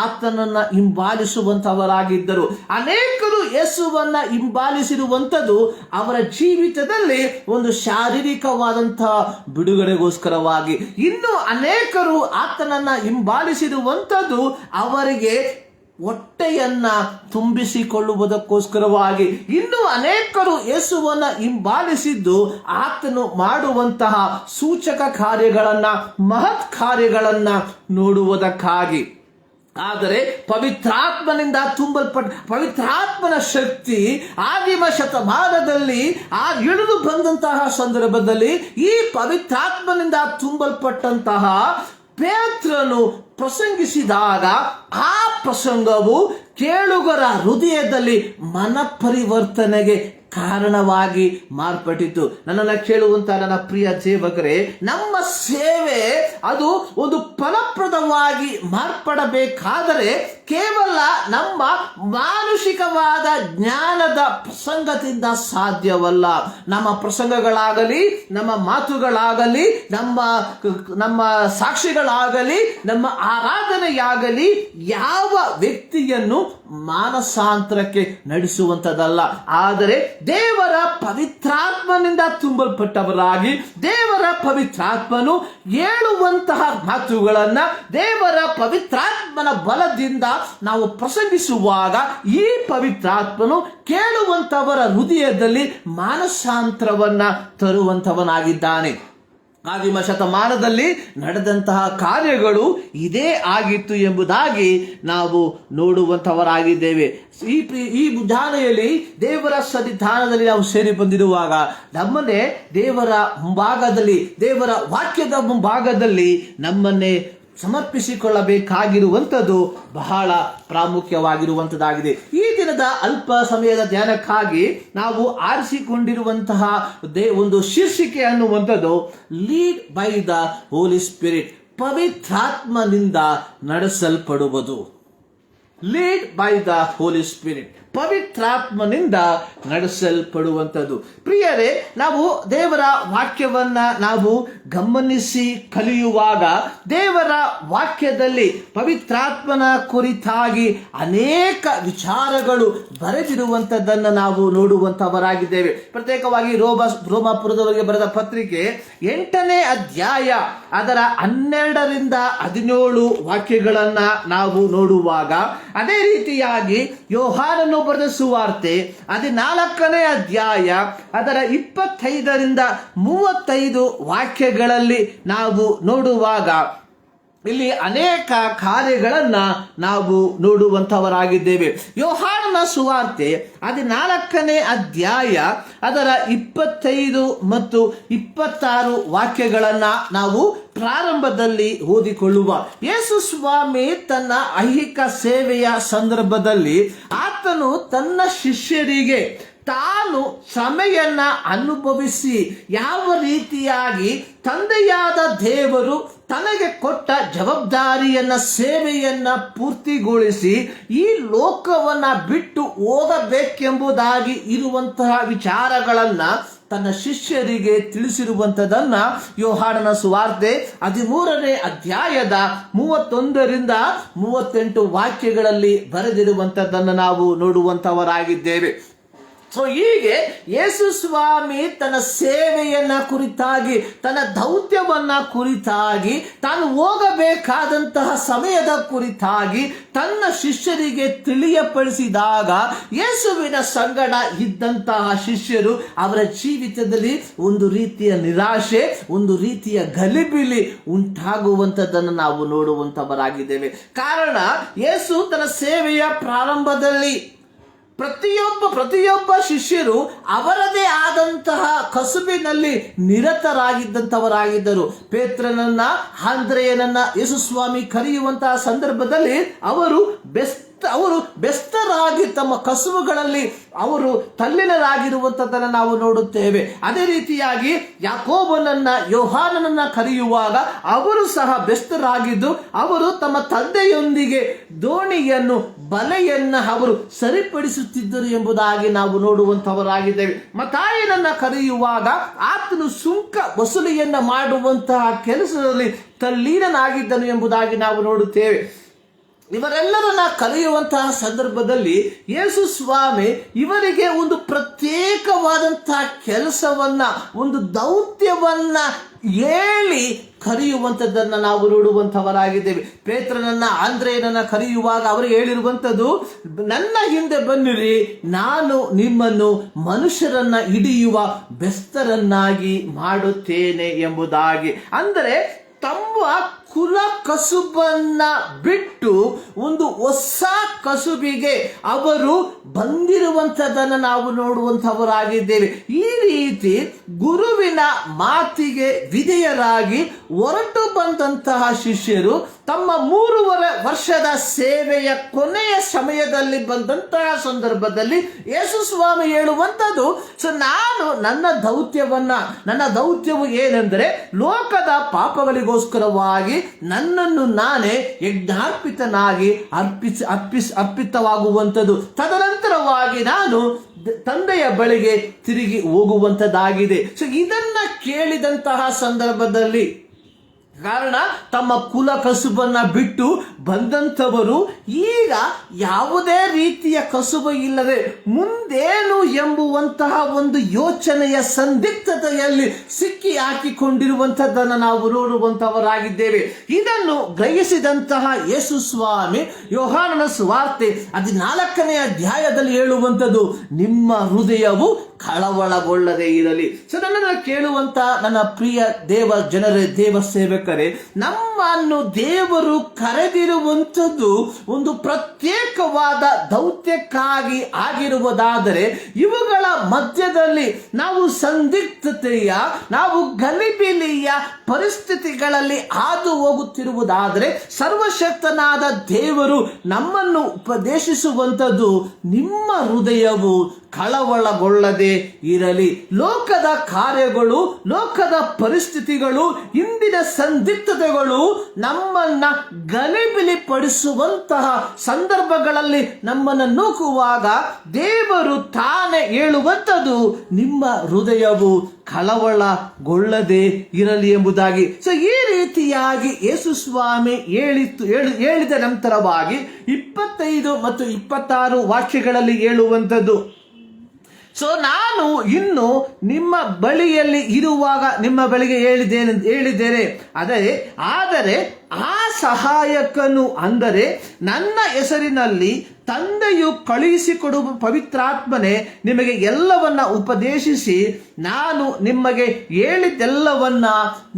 ಆತನನ್ನ ಹಿಂಬಾಲಿಸುವಂತವರಾಗಿದ್ದರು. ಅನೇಕರು ಯೇಸುವನ್ನ ಹಿಂಬಾಲಿಸಿರುವಂಥದ್ದು ಅವರ ಜೀವಿತದಲ್ಲಿ ಒಂದು ಶಾರೀರಿಕವಾದಂತಹ ಬಿಡುಗಡೆಗೋಸ್ಕರವಾಗಿ. ಇನ್ನು ಅನೇಕರು ಆತನನ್ನ ಹಿಂಬಾಲಿಸಿರುವಂಥದ್ದು ಅವರಿಗೆ ಹೊಟ್ಟೆಯನ್ನ ತುಂಬಿಸಿಕೊಳ್ಳುವುದಕ್ಕೋಸ್ಕರವಾಗಿ. ಇನ್ನು ಅನೇಕರು ಯೇಸುವನ್ನ ಹಿಂಬಾಲಿಸಿದ್ದು ಆತನು ಮಾಡುವಂತಹ ಸೂಚಕ ಕಾರ್ಯಗಳನ್ನ, ಮಹತ್ ಕಾರ್ಯಗಳನ್ನ ನೋಡುವುದಕ್ಕಾಗಿ. ಆದರೆ ಪವಿತ್ರಾತ್ಮನಿಂದ ಪವಿತ್ರಾತ್ಮನ ಶಕ್ತಿ ಆದಿಮ ಶತಮಾನದಲ್ಲಿ ಇಳಿದು ಬಂದಂತಹ ಸಂದರ್ಭದಲ್ಲಿ ಈ ಪವಿತ್ರಾತ್ಮನಿಂದ ತುಂಬಲ್ಪಟ್ಟಂತಹ ಪೇತ್ರನು ಪ್ರಸಂಗಿಸಿದಾಗ ಆ ಪ್ರಸಂಗವು ಕೇಳುಗರ ಹೃದಯದಲ್ಲಿ ಮನಪರಿವರ್ತನೆಗೆ ಕಾರಣವಾಗಿ ಮಾರ್ಪಟ್ಟಿತು. ನನ್ನನ್ನು ಕೇಳುವಂತ ನನ್ನ ಪ್ರಿಯ ಸೇವಕರೇ, ನಮ್ಮ ಸೇವೆ ಅದು ಒಂದು ಫಲಪ್ರದವಾಗಿ ಮಾರ್ಪಡಬೇಕಾದರೆ ಕೇವಲ ನಮ್ಮ ಮಾನುಷಿಕವಾದ ಜ್ಞಾನದ ಪ್ರಸಂಗದಿಂದ ಸಾಧ್ಯವಲ್ಲ. ನಮ್ಮ ಪ್ರಸಂಗಗಳಾಗಲಿ, ನಮ್ಮ ಮಾತುಗಳಾಗಲಿ, ನಮ್ಮ ಸಾಕ್ಷಿಗಳಾಗಲಿ, ನಮ್ಮ ಆರಾಧನೆಯಾಗಲಿ ಯಾವ ವ್ಯಕ್ತಿಯನ್ನು ಮಾನಸಾಂತರಕ್ಕೆ ನಡೆಸುವಂತದಲ್ಲ. ಆದರೆ ದೇವರ ಪವಿತ್ರಾತ್ಮನಿಂದ ತುಂಬಲ್ಪಟ್ಟವರಾಗಿ ದೇವರ ಪವಿತ್ರಾತ್ಮನು ಹೇಳುವಂತಹ ಮಾತುಗಳನ್ನ ದೇವರ ಪವಿತ್ರಾತ್ಮನ ಬಲದಿಂದ ನಾವು ಪ್ರಸಂಗಿಸುವಾಗ ಈ ಪವಿತ್ರಾತ್ಮನು ಕೇಳುವಂತವರ ಹೃದಯದಲ್ಲಿ ಮಾನಸಾಂತರವನ್ನ ತರುವಂತವನಾಗಿದ್ದಾನೆ. ಆದಿಮ ಶತಮಾನದಲ್ಲಿ ನಡೆದಂತಹ ಕಾರ್ಯಗಳು ಇದೇ ಆಗಿತ್ತು ಎಂಬುದಾಗಿ ನಾವು ನೋಡುವಂತವರಾಗಿದ್ದೇವೆ. ಈ ಮುಂಜಾನೆಯಲ್ಲಿ ದೇವರ ಸನ್ನಿಧಾನದಲ್ಲಿ ನಾವು ಸೇರಿ ಬಂದಿರುವಾಗ ನಮ್ಮನ್ನೇ ದೇವರ ಮುಂಭಾಗದಲ್ಲಿ, ದೇವರ ವಾಕ್ಯದ ಮುಂಭಾಗದಲ್ಲಿ ನಮ್ಮನ್ನೇ ಸಮರ್ಪಿಸಿಕೊಳ್ಳಬೇಕಾಗಿರುವಂಥದ್ದು ಬಹಳ ಪ್ರಾಮುಖ್ಯವಾಗಿರುವಂಥದ್ದಾಗಿದೆ. ಈ ದಿನದ ಅಲ್ಪ ಸಮಯದ ಧ್ಯಾನಕ್ಕಾಗಿ ನಾವು ಆರಿಸಿಕೊಂಡಿರುವಂತಹ ಒಂದು ಶೀರ್ಷಿಕೆ ಅನ್ನುವಂಥದ್ದು lead by the Holi spirit, ಪವಿತ್ರಾತ್ಮನಿಂದ ನಡೆಸಲ್ಪಡುವುದು. Lead by the Holi spirit, ಪವಿತ್ರಾತ್ಮನಿಂದ ನಡೆಸಲ್ಪಡುವಂಥದ್ದು. ಪ್ರಿಯರೇ, ನಾವು ದೇವರ ವಾಕ್ಯವನ್ನ ನಾವು ಗಮನಿಸಿ ಕಲಿಯುವಾಗ ದೇವರ ವಾಕ್ಯದಲ್ಲಿ ಪವಿತ್ರಾತ್ಮನ ಕುರಿತಾಗಿ ಅನೇಕ ವಿಚಾರಗಳು ಬರೆದಿರುವಂಥದ್ದನ್ನು ನಾವು ನೋಡುವಂಥವರಾಗಿದ್ದೇವೆ. ಪ್ರತ್ಯೇಕವಾಗಿ ರೋಮಾಪುರದವರಿಗೆ ಬರೆದ ಪತ್ರಿಕೆ 8ನೇ ಅಧ್ಯಾಯ ಅದರ 12ರಿಂದ 17 ವಾಕ್ಯಗಳನ್ನ ನಾವು ನೋಡುವಾಗ, ಅದೇ ರೀತಿಯಾಗಿ ಯೋಹಾನನು ಬರೆದ ಸುವಾರ್ತೆ 14ನೇ ಅಧ್ಯಾಯ ಅದರ 25ರಿಂದ 35 ವಾಕ್ಯಗಳಲ್ಲಿ ನಾವು ನೋಡುವಾಗ ಇಲ್ಲಿ ಅನೇಕ ಕಾರ್ಯಗಳನ್ನ ನಾವು ನೋಡುವಂತವರಾಗಿದ್ದೇವೆ. ಯೋಹಾನನ ಸುವಾರ್ತೆ 14ನೇ ಅಧ್ಯಾಯ ಅದರ 25 ಮತ್ತು 26 ವಾಕ್ಯಗಳನ್ನ ನಾವು ಪ್ರಾರಂಭದಲ್ಲಿ ಓದಿಕೊಳ್ಳುವ. ಯೇಸು ಸ್ವಾಮಿ ತನ್ನ ಐಹಿಕ ಸೇವೆಯ ಸಂದರ್ಭದಲ್ಲಿ ಆತನು ತನ್ನ ಶಿಷ್ಯರಿಗೆ ತಾನು ಶ್ರಮೆಯನ್ನ ಅನುಭವಿಸಿ ಯಾವ ರೀತಿಯಾಗಿ ತಂದೆಯಾದ ದೇವರು ತನಗೆ ಕೊಟ್ಟ ಜವಾಬ್ದಾರಿಯನ್ನ ಸೇವೆಯನ್ನ ಪೂರ್ತಿಗೊಳಿಸಿ ಈ ಲೋಕವನ್ನ ಬಿಟ್ಟು ಹೋಗಬೇಕೆಂಬುದಾಗಿ ಇರುವಂತಹ ವಿಚಾರಗಳನ್ನ ತನ್ನ ಶಿಷ್ಯರಿಗೆ ತಿಳಿಸಿರುವಂತದನ್ನ ಯೋಹಾನನ ಸುವಾರ್ತೆ 13ನೇ ಅಧ್ಯಾಯದ 31ರಿಂದ 38 ವಾಕ್ಯಗಳಲ್ಲಿ ಬರೆದಿರುವಂತದ್ದನ್ನು ನಾವು ನೋಡುವಂತವರಾಗಿದ್ದೇವೆ. ಸೊ ಹೀಗೆ ಯೇಸು ಸ್ವಾಮಿ ತನ್ನ ಸೇವೆಯನ್ನ ಕುರಿತಾಗಿ, ತನ್ನ ದೌತ್ಯವನ್ನ ಕುರಿತಾಗಿ, ತಾನು ಹೋಗಬೇಕಾದಂತಹ ಸಮಯದ ಕುರಿತಾಗಿ ತನ್ನ ಶಿಷ್ಯರಿಗೆ ತಿಳಿಯಪಡಿಸಿದಾಗ ಯೇಸುವಿನ ಸಂಗಡ ಇದ್ದಂತಹ ಶಿಷ್ಯರು ಅವರ ಜೀವಿತದಲ್ಲಿ ಒಂದು ರೀತಿಯ ನಿರಾಶೆ, ಒಂದು ರೀತಿಯ ಗಲಿಬಿಲಿ ಉಂಟಾಗುವಂಥದ್ದನ್ನು ನಾವು ನೋಡುವಂತವರಾಗಿದ್ದೇವೆ. ಕಾರಣ, ಯೇಸು ತನ್ನ ಸೇವೆಯ ಪ್ರಾರಂಭದಲ್ಲಿ ಪ್ರತಿಯೊಬ್ಬ ಶಿಷ್ಯರು ಅವರದೇ ಆದಂತಹ ಕಸುಬಿನಲ್ಲಿ ನಿರತರಾಗಿದ್ದಂಥವರಾಗಿದ್ದರು. ಪೇತ್ರನನ್ನ, ಆಂದ್ರೆಯನನ್ನ ಯೇಸು ಸ್ವಾಮಿ ಕರೆಯುವಂತಹ ಸಂದರ್ಭದಲ್ಲಿ ಅವರು ಬೆಸ್ತರಾಗಿ ತಮ್ಮ ಕಸುಬುಗಳಲ್ಲಿ ಅವರು ತಲ್ಲೀನರಾಗಿರುವಂಥದ್ದನ್ನು ನಾವು ನೋಡುತ್ತೇವೆ. ಅದೇ ರೀತಿಯಾಗಿ ಯಾಕೋಬನನ್ನ, ಯೋಹಾನನನ್ನ ಕರೆಯುವಾಗ ಅವರು ಸಹ ಬೆಸ್ತರಾಗಿದ್ದು ಅವರು ತಮ್ಮ ತಂದೆಯೊಂದಿಗೆ ದೋಣಿಯನ್ನು, ಬಲೆಯನ್ನ ಅವರು ಸರಿಪಡಿಸುತ್ತಿದ್ದರು ಎಂಬುದಾಗಿ ನಾವು ನೋಡುವಂತವರಾಗಿದ್ದೇವೆ. ಮತ್ತಾಯನನ್ನ ಕರೆಯುವಾಗ ಆತನು ಸುಂಕ ವಸೂಲಿಯನ್ನ ಮಾಡುವಂತಹ ಕೆಲಸದಲ್ಲಿ ತಲ್ಲೀನನಾಗಿದ್ದನು ಎಂಬುದಾಗಿ ನಾವು ನೋಡುತ್ತೇವೆ. ಇವರೆಲ್ಲರನ್ನ ಕರೆಯುವಂತಹ ಸಂದರ್ಭದಲ್ಲಿ ಯೇಸು ಸ್ವಾಮಿ ಇವರಿಗೆ ಒಂದು ಪ್ರತ್ಯೇಕವಾದಂತಹ ಕೆಲಸವನ್ನ, ಒಂದು ದೌತ್ಯವನ್ನ ಹೇಳಿ ಕರೆಯುವಂಥದ್ದನ್ನ ನಾವು ನೋಡುವಂತವರಾಗಿದ್ದೇವೆ. ಪೇತ್ರನನ್ನ, ಆಂದ್ರೆಯನನ್ನ ಕರೆಯುವಾಗ ಅವರು ಹೇಳಿರುವಂಥದ್ದು, ನನ್ನ ಹಿಂದೆ ಬನ್ನಿರಿ, ನಾನು ನಿಮ್ಮನ್ನು ಮನುಷ್ಯರನ್ನ ಹಿಡಿಯುವ ಬೆಸ್ತರನ್ನಾಗಿ ಮಾಡುತ್ತೇನೆ ಎಂಬುದಾಗಿ. ಅಂದರೆ ತಮ್ಮ ಕುಲ ಕಸುಬನ್ನ ಬಿಟ್ಟು ಒಂದು ಹೊಸ ಕಸುಬಿಗೆ ಅವರು ಬಂದಿರುವಂಥದ್ದನ್ನು ನಾವು ನೋಡುವಂಥವರಾಗಿದ್ದೇವೆ. ಈ ರೀತಿ ಗುರುವಿನ ಮಾತಿಗೆ ವಿಧೇಯರಾಗಿ ಹೊರಟು ಬಂದಂತಹ ಶಿಷ್ಯರು ತಮ್ಮ 3.5 ವರ್ಷದ ಸೇವೆಯ ಕೊನೆಯ ಸಮಯದಲ್ಲಿ ಬಂದಂತಹ ಸಂದರ್ಭದಲ್ಲಿ ಯೇಸು ಸ್ವಾಮಿ ಹೇಳುವಂಥದ್ದು, ನಾನು ನನ್ನ ದೌತ್ಯವು ಏನೆಂದರೆ ಲೋಕದ ಪಾಪಗಳಿಗೋಸ್ಕರವಾಗಿ ನನ್ನನ್ನು ನಾನೇ ಯಜ್ಞಾರ್ಪಿತನಾಗಿ ಅರ್ಪಿತವಾಗುವಂಥದ್ದು, ತದನಂತರವಾಗಿ ನಾನು ತಂದೆಯ ಬಳಿಗೆ ತಿರುಗಿ ಹೋಗುವಂಥದ್ದಾಗಿದೆ. ಸೊ ಇದನ್ನ ಕೇಳಿದಂತಹ ಸಂದರ್ಭದಲ್ಲಿ, ಕಾರಣ ತಮ್ಮ ಕುಲ ಕಸುಬನ್ನ ಬಿಟ್ಟು ಬಂದಂಥವರು ಈಗ ಯಾವುದೇ ರೀತಿಯ ಕಸುಬು ಇಲ್ಲದೆ ಮುಂದೇನು ಎಂಬುವಂತಹ ಒಂದು ಯೋಚನೆಯ ಸಂದಿಗ್ಧತೆಯಲ್ಲಿ ಸಿಕ್ಕಿ ಹಾಕಿಕೊಂಡಿರುವಂಥದ್ದನ್ನು ನಾವು ನೋಡುವಂತವರಾಗಿದ್ದೇವೆ. ಇದನ್ನು ಗ್ರಹಿಸಿದಂತಹ ಯೇಸು ಸ್ವಾಮಿ ಯೋಹಾನನ ಸುವಾರ್ತೆ 14ನೇ ಅಧ್ಯಾಯದಲ್ಲಿ ಹೇಳುವಂಥದ್ದು, ನಿಮ್ಮ ಹೃದಯವು ಕಳವಳಗೊಳ್ಳದೆ ಇರಲಿ. ಸೊ ನನ್ನನ್ನು ಕೇಳುವಂತ ನನ್ನ ಪ್ರಿಯ ದೇವ ಸೇವಕರೇ, ನಮ್ಮನ್ನು ದೇವರು ಕರೆದಿರುವಂಥದ್ದು ಒಂದು ಪ್ರತ್ಯೇಕವಾದ ದೌತ್ಯಕ್ಕಾಗಿ ಆಗಿರುವುದಾದರೆ, ಇವುಗಳ ಮಧ್ಯದಲ್ಲಿ ನಾವು ಸಂದಿಗ್ಧತೆಯ, ನಾವು ಗಲಿಬಿಲಿಯ ಪರಿಸ್ಥಿತಿಗಳಲ್ಲಿ ಹಾದು ಹೋಗುತ್ತಿರುವುದಾದರೆ, ಸರ್ವಶಕ್ತನಾದ ದೇವರು ನಮ್ಮನ್ನು ಉಪದೇಶಿಸುವಂಥದ್ದು, ನಿಮ್ಮ ಹೃದಯವು ಕಳವಳಗೊಳ್ಳದೆ ಇರಲಿ. ಲೋಕದ ಕಾರ್ಯಗಳು, ಲೋಕದ ಪರಿಸ್ಥಿತಿಗಳು, ಇಂದಿನ ಸಂದಿಗ್ಧತೆಗಳು ನಮ್ಮನ್ನ ಗಲಿಬಿಲಿಪಡಿಸುವಂತಹ ಸಂದರ್ಭಗಳಲ್ಲಿ ನಮ್ಮನ್ನು ನೂಕುವಾಗ ದೇವರು ತಾನೇ ಹೇಳುವಂಥದ್ದು, ನಿಮ್ಮ ಹೃದಯವು ಕಳವಳಗೊಳ್ಳದೆ ಇರಲಿ ಎಂಬುದಾಗಿ. ಸೊ ಈ ರೀತಿಯಾಗಿ ಯೇಸು ಸ್ವಾಮಿ ಹೇಳಿದ ನಂತರವಾಗಿ 25 ಮತ್ತು 26 ವಾಕ್ಯಗಳಲ್ಲಿ ಹೇಳುವಂಥದ್ದು, ಸೊ ನಾನು ಇನ್ನು ನಿಮ್ಮ ಬಳಿಯಲ್ಲಿ ಇರುವಾಗ ನಿಮ್ಮ ಬಳಿಗೆ ಹೇಳಿದ್ದೇನೆ ಆದರೆ ಆ ಸಹಾಯಕನು, ಅಂದರೆ ನನ್ನ ಹೆಸರಿನಲ್ಲಿ ತಂದೆಯು ಕಳುಹಿಸಿಕೊಡುವ ಪವಿತ್ರಾತ್ಮನೇ ನಿಮಗೆ ಎಲ್ಲವನ್ನ ಉಪದೇಶಿಸಿ ನಾನು ನಿಮಗೆ ಹೇಳಿದ್ದೆಲ್ಲವನ್ನ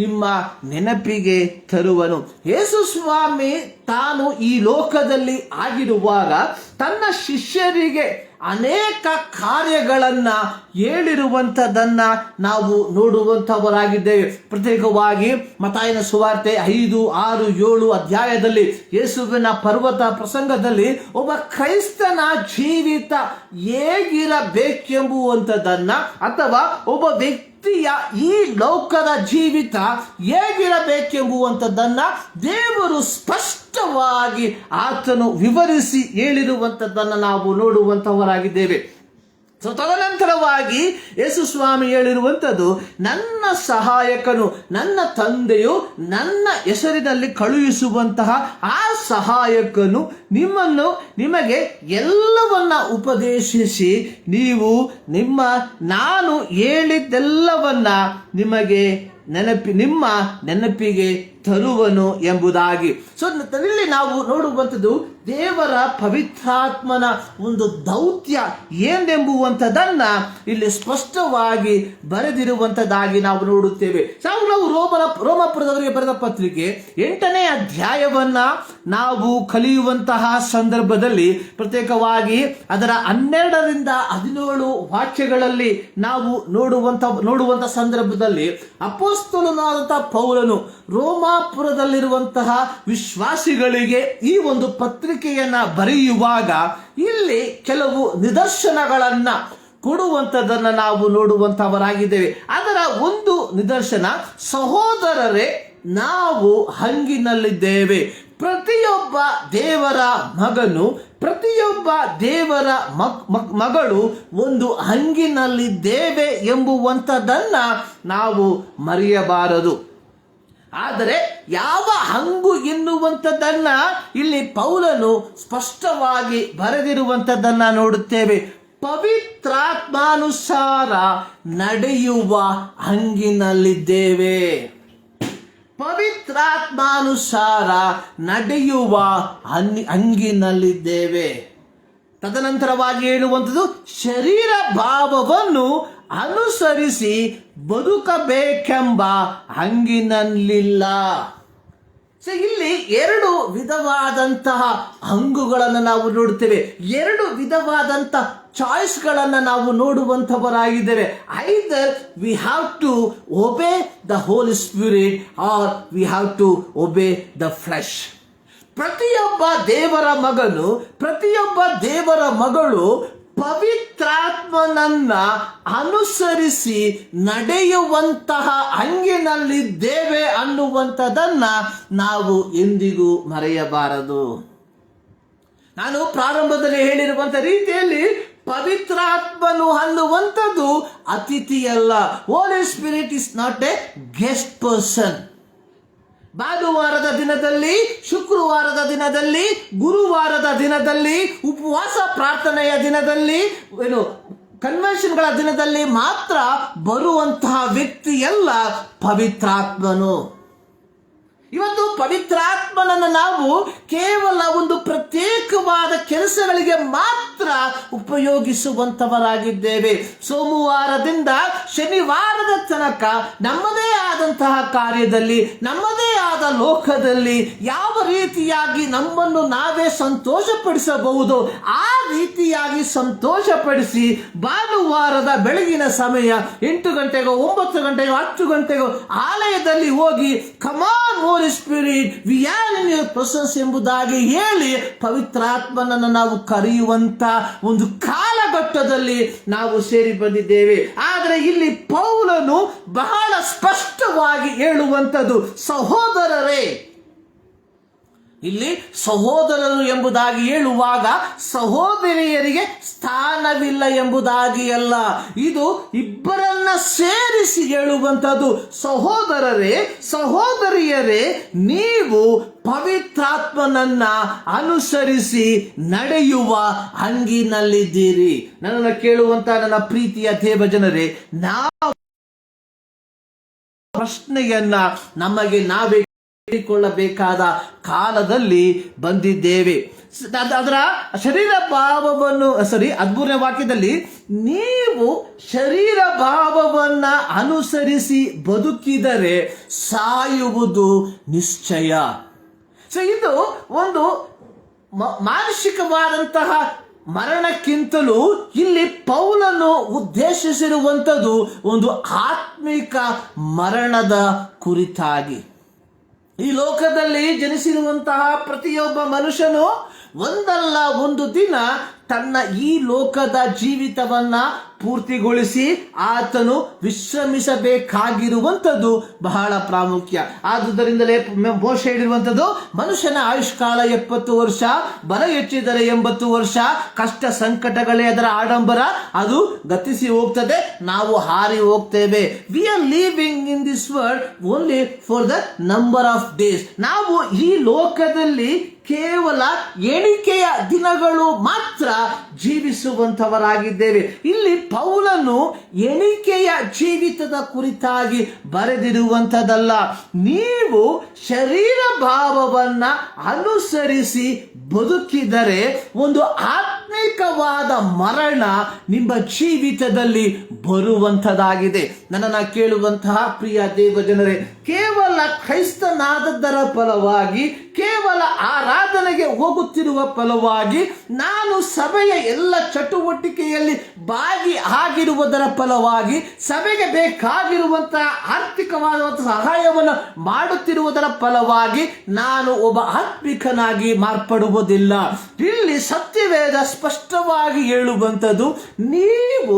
ನಿಮ್ಮ ನೆನಪಿಗೆ ತರುವನು. ಯೇಸು ಸ್ವಾಮಿ ತಾನು ಈ ಲೋಕದಲ್ಲಿ ಆಗಿರುವಾಗ ತನ್ನ ಶಿಷ್ಯರಿಗೆ ಅನೇಕ ಕಾರ್ಯಗಳನ್ನ ಹೇಳಿರುವಂಥದ್ದನ್ನ ನಾವು ನೋಡುವಂಥವರಾಗಿದ್ದೇವೆ. ಪ್ರತ್ಯೇಕವಾಗಿ ಮತ್ತಾಯನ ಸುವಾರ್ತೆ 5, 6, 7 ಅಧ್ಯಾಯದಲ್ಲಿ ಯೇಸುವಿನ ಪರ್ವತ ಪ್ರಸಂಗದಲ್ಲಿ ಒಬ್ಬ ಕ್ರೈಸ್ತನ ಜೀವಿತ ಹೇಗಿರಬೇಕೆಂಬುವಂಥದ್ದನ್ನ, ಅಥವಾ ಒಬ್ಬ ವ್ಯಕ್ತಿಯ ಈ ಲೋಕದ ಜೀವಿತ ಹೇಗಿರಬೇಕೆಂಬುವಂಥದ್ದನ್ನ ದೇವರು ಸ್ಪಷ್ಟವಾಗಿ ಆತನು ವಿವರಿಸಿ ಹೇಳಿರುವಂಥದ್ದನ್ನು ನಾವು ನೋಡುವಂಥವರಾಗಿದ್ದೇವೆ. ಸೊ ತದನಂತರವಾಗಿ ಯೇಸು ಸ್ವಾಮಿ ಹೇಳಿರುವಂಥದ್ದು, ನನ್ನ ಸಹಾಯಕನು, ನನ್ನ ತಂದೆಯು ನನ್ನ ಹೆಸರಿನಲ್ಲಿ ಕಳುಹಿಸುವಂತಹ ಆ ಸಹಾಯಕನು ನಿಮಗೆ ಎಲ್ಲವನ್ನ ಉಪದೇಶಿಸಿ ನಾನು ಹೇಳಿದ್ದೆಲ್ಲವನ್ನ ನಿಮಗೆ ನಿಮ್ಮ ನೆನಪಿಗೆ ತರುವನು ಎಂಬುದಾಗಿ. ಸೊ ಇಲ್ಲಿ ನಾವು ನೋಡುವಂಥದ್ದು ದೇವರ ಪವಿತ್ರಾತ್ಮನ ಒಂದು ದೌತ್ಯ ಏನೆಂಬುವಂಥದ್ದನ್ನ ಇಲ್ಲಿ ಸ್ಪಷ್ಟವಾಗಿ ಬರೆದಿರುವಂಥದ್ದಾಗಿ ನಾವು ನೋಡುತ್ತೇವೆ. ನಾವು ರೋಮಾಪುರದವರಿಗೆ ಬರೆದ ಪತ್ರಿಕೆ 8ನೇ ಅಧ್ಯಾಯವನ್ನ ನಾವು ಕಲಿಯುವಂತಹ ಸಂದರ್ಭದಲ್ಲಿ, ಪ್ರತ್ಯೇಕವಾಗಿ ಅದರ 12ರಿಂದ 17 ವಾಕ್ಯಗಳಲ್ಲಿ ನಾವು ನೋಡುವಂತ ಸಂದರ್ಭದಲ್ಲಿ ಅಪೊಸ್ತಲನಾದಂತಹ ಪೌಲನು ರೋಮಾಪುರದಲ್ಲಿರುವಂತಹ ವಿಶ್ವಾಸಿಗಳಿಗೆ ಈ ಒಂದು ಪತ್ರಿಕೆಯನ್ನ ಬರೆಯುವಾಗ ಇಲ್ಲಿ ಕೆಲವು ನಿದರ್ಶನಗಳನ್ನ ಕೊಡುವಂಥದ್ದನ್ನು ನಾವು ನೋಡುವಂತವರಾಗಿದ್ದೇವೆ. ಅದರ ಒಂದು ನಿದರ್ಶನ, ಸಹೋದರರೇ ನಾವು ಹಂಗಿನಲ್ಲಿದ್ದೇವೆ, ಪ್ರತಿಯೊಬ್ಬ ದೇವರ ಮಗನು, ಪ್ರತಿಯೊಬ್ಬ ದೇವರ ಮಗಳು ಒಂದು ಹಂಗಿನಲ್ಲಿದ್ದೇವೆ ಎಂಬುವಂಥದ್ದನ್ನ ನಾವು ಮರೆಯಬಾರದು. ಆದರೆ ಯಾವ ಹಂಗು ಎನ್ನುವಂಥದ್ದನ್ನ ಇಲ್ಲಿ ಪೌಲನು ಸ್ಪಷ್ಟವಾಗಿ ಬರೆದಿರುವಂಥದ್ದನ್ನ ನೋಡುತ್ತೇವೆ. ಪವಿತ್ರಾತ್ಮಾನುಸಾರ ನಡೆಯುವ ಹಂಗಿನಲ್ಲಿದ್ದೇವೆ. ಪವಿತ್ರಾತ್ಮಾನುಸಾರ ನಡೆಯುವ ಹಂಗಿನಲ್ಲಿದ್ದೇವೆ. ತದನಂತರವಾಗಿ ಹೇಳುವಂಥದ್ದು, ಶರೀರ ಭಾವವನ್ನು ಅನುಸರಿಸಿ ಬದುಕಬೇಕೆಂಬ ಹಂಗಿನಲ್ಲಿಲ್ಲ. ಸೊ ಇಲ್ಲಿ 2 ವಿಧವಾದಂತಹ ಹಂಗುಗಳನ್ನು ನಾವು ನೋಡುತ್ತೇವೆ, 2 ವಿಧವಾದಂತಹ ಚಾಯ್ಸ್ಗಳನ್ನು ನಾವು ನೋಡುವಂಥವರಾಗಿದ್ದೇವೆ. Either we have to obey the Holi spirit or we have to obey the flesh. ಪ್ರತಿಯೊಬ್ಬ ದೇವರ ಮಗನು, ಪ್ರತಿಯೊಬ್ಬ ದೇವರ ಮಗಳು ಪವಿತ್ರಾತ್ಮನನ್ನ ಅನುಸರಿಸಿ ನಡೆಯುವಂತಹ ಹಂಗಿನಲ್ಲಿದ್ದೇವೆ ಅನ್ನುವಂಥದ್ದನ್ನ ನಾವು ಎಂದಿಗೂ ಮರೆಯಬಾರದು. ನಾನು ಪ್ರಾರಂಭದಲ್ಲಿ ಹೇಳಿರುವಂತ ರೀತಿಯಲ್ಲಿ ಪವಿತ್ರಾತ್ಮನು ಅನ್ನುವಂಥದ್ದು ಅತಿಥಿಯಲ್ಲ. Holy spirit is not a guest person. ಭಾನುವಾರದ ದಿನದಲ್ಲಿ, ಶುಕ್ರವಾರದ ದಿನದಲ್ಲಿ, ಗುರುವಾರದ ದಿನದಲ್ಲಿ, ಉಪವಾಸ ಪ್ರಾರ್ಥನೆಯ ದಿನದಲ್ಲಿ, ಕನ್ವೆನ್ಷನ್ಗಳ ದಿನದಲ್ಲಿ ಮಾತ್ರ ಬರುವಂತಹ ವ್ಯಕ್ತಿಯಲ್ಲ ಪವಿತ್ರಾತ್ಮನು. ಇವತ್ತು ಪವಿತ್ರಾತ್ಮನನ್ನು ನಾವು ಕೇವಲ ಒಂದು ಪ್ರತ್ಯೇಕವಾದ ಕೆಲಸಗಳಿಗೆ ಮಾತ್ರ ಉಪಯೋಗಿಸುವಂತವರಾಗಿದ್ದೇವೆ. ಸೋಮವಾರದಿಂದ ಶನಿವಾರದ ತನಕ ನಮ್ಮದೇ ಆದಂತಹ ಕಾರ್ಯದಲ್ಲಿ, ನಮ್ಮದೇ ಆದ ಲೋಕದಲ್ಲಿ ಯಾವ ರೀತಿಯಾಗಿ ನಮ್ಮನ್ನು ನಾವೇ ಸಂತೋಷಪಡಿಸಬಹುದು ಆ ರೀತಿಯಾಗಿ ಸಂತೋಷಪಡಿಸಿ ಭಾನುವಾರದ ಬೆಳಗಿನ ಸಮಯ 8 ಗಂಟೆಗೋ 9 ಗಂಟೆಗೋ 10 ಗಂಟೆಗೋ ಆಲಯದಲ್ಲಿ ಹೋಗಿ come on holy spirit we are in your presence ಎಂಬುದಾಗಿ ಹೇಳಿ ಪವಿತ್ರಾತ್ಮನನ್ನು ನಾವು ಕರೆಯುವಂತ ಒಂದು ಕಾಲ ಘಟ್ಟದಲ್ಲಿ ನಾವು ಸೇರಿ ಬಂದಿದ್ದೇವೆ. ಆದರೆ ಇಲ್ಲಿ ಪೌಲನು ಬಹಳ ಸ್ಪಷ್ಟವಾಗಿ ಹೇಳುವಂಥದ್ದು, ಸಹೋದರರೇ, ಇಲ್ಲಿ ಸಹೋದರರು ಎಂಬುದಾಗಿ ಹೇಳುವಾಗ ಸಹೋದರಿಯರಿಗೆ ಸ್ಥಾನವಿಲ್ಲ ಎಂಬುದಾಗಿ ಅಲ್ಲ, ಇದು ಇಬ್ಬರನ್ನ ಸೇರಿಸಿ ಹೇಳುವಂಥದ್ದು. ಸಹೋದರರೇ, ಸಹೋದರಿಯರೇ, ನೀವು ಪವಿತ್ರಾತ್ಮನನ್ನ ಅನುಸರಿಸಿ ನಡೆಯುವ ಹಂಗಿನಲ್ಲಿದ್ದೀರಿ. ನನ್ನನ್ನು ಕೇಳುವಂತ ನನ್ನ ಪ್ರೀತಿಯ ದೇವಜನರೇ, ನಾವು ಪ್ರಶ್ನೆಯನ್ನ ನಮಗೆ ನಾವೇ ಕೊಳ್ಳಬೇಕಾದ ಕಾಲದಲ್ಲಿ ಬಂದಿದ್ದೇವೆ. ಅದರ ಶರೀರ ಭಾವವನ್ನು 13ನೇ ವಾಕ್ಯದಲ್ಲಿ, ನೀವು ಶರೀರ ಭಾವವನ್ನ ಅನುಸರಿಸಿ ಬದುಕಿದರೆ ಸಾಯುವುದು ನಿಶ್ಚಯ. ಇದು ಒಂದು ಮಾನಸಿಕವಾದಂತಹ ಮರಣಕ್ಕಿಂತಲೂ ಇಲ್ಲಿ ಪೌಲನು ಉದ್ದೇಶಿಸಿರುವಂಥದ್ದು ಒಂದು ಆತ್ಮಿಕ ಮರಣದ ಕುರಿತಾಗಿ. ಈ ಲೋಕದಲ್ಲಿ ಜನಿಸಿರುವಂತಹ ಪ್ರತಿಯೊಬ್ಬ ಮನುಷ್ಯನು ಒಂದಲ್ಲ ಒಂದು ದಿನ ತನ್ನ ಈ ಲೋಕದ ಜೀವಿತವನ್ನ ಪೂರ್ತಿಗೊಳಿಸಿ ಆತನು ವಿಶ್ರಮಿಸಬೇಕಾಗಿರುವಂಥದ್ದು ಬಹಳ ಪ್ರಾಮುಖ್ಯ. ಆದುದರಿಂದಲೇ ಮೋಶೆ ಹೇಳಿರುವಂಥದ್ದು, ಮನುಷ್ಯನ ಆಯುಷ್ಕಾಲ 70 ವರ್ಷ, ಬಲ ಹೆಚ್ಚಿದರೆ 80 ವರ್ಷ, ಕಷ್ಟ ಸಂಕಟಗಳೇ ಅದರ ಆಡಂಬರ, ಅದು ಗತಿಸಿ ಹೋಗ್ತದೆ, ನಾವು ಹಾರಿ ಹೋಗ್ತೇವೆ. We are living in this world only for the number of days. ನಾವು ಈ ಲೋಕದಲ್ಲಿ ಕೇವಲ ಎಣಿಕೆಯ ದಿನಗಳು ಮಾತ್ರ ಜೀವಿಸುವಂತವರಾಗಿದ್ದೇವೆ. ಇಲ್ಲಿ ಪೌಲನು ಎಣಿಕೆಯ ಜೀವಿತದ ಕುರಿತಾಗಿ ಬರೆದಿರುವಂಥದ್ದಲ್ಲ. ನೀವು ಶರೀರ ಭಾವವನ್ನ ಅನುಸರಿಸಿ ಬದುಕಿದರೆ ಒಂದು ಆತ್ಮಿಕವಾದ ಮರಣ ನಿಮ್ಮ ಜೀವಿತದಲ್ಲಿ ಬರುವಂಥದ್ದಾಗಿದೆ. ನನ್ನನ್ನು ಕೇಳುವಂತಹ ಪ್ರಿಯ ದೇವಜನರೇ, ಕೇವಲ ಕ್ರೈಸ್ತನಾದದ್ದರ ಫಲವಾಗಿ, ಕೇವಲ ಆರಾಧನೆಗೆ ಹೋಗುತ್ತಿರುವ ಫಲವಾಗಿ, ನಾನು ಸಭೆಯ ಎಲ್ಲ ಚಟುವಟಿಕೆಯಲ್ಲಿ ಭಾಗಿ ಆಗಿರುವುದರ ಫಲವಾಗಿ, ಸಭೆಗೆ ಬೇಕಾಗಿರುವಂತಹ ಆರ್ಥಿಕವಾದಂತಹ ಸಹಾಯವನ್ನು ಮಾಡುತ್ತಿರುವುದರ ಫಲವಾಗಿ ನಾನು ಒಬ್ಬ ಆತ್ಮಿಕನಾಗಿ ಮಾರ್ಪಡುವುದಿಲ್ಲ. ಇಲ್ಲಿ ಸತ್ಯವೇದ ಸ್ಪಷ್ಟವಾಗಿ ಹೇಳುವಂಥದ್ದು, ನೀವು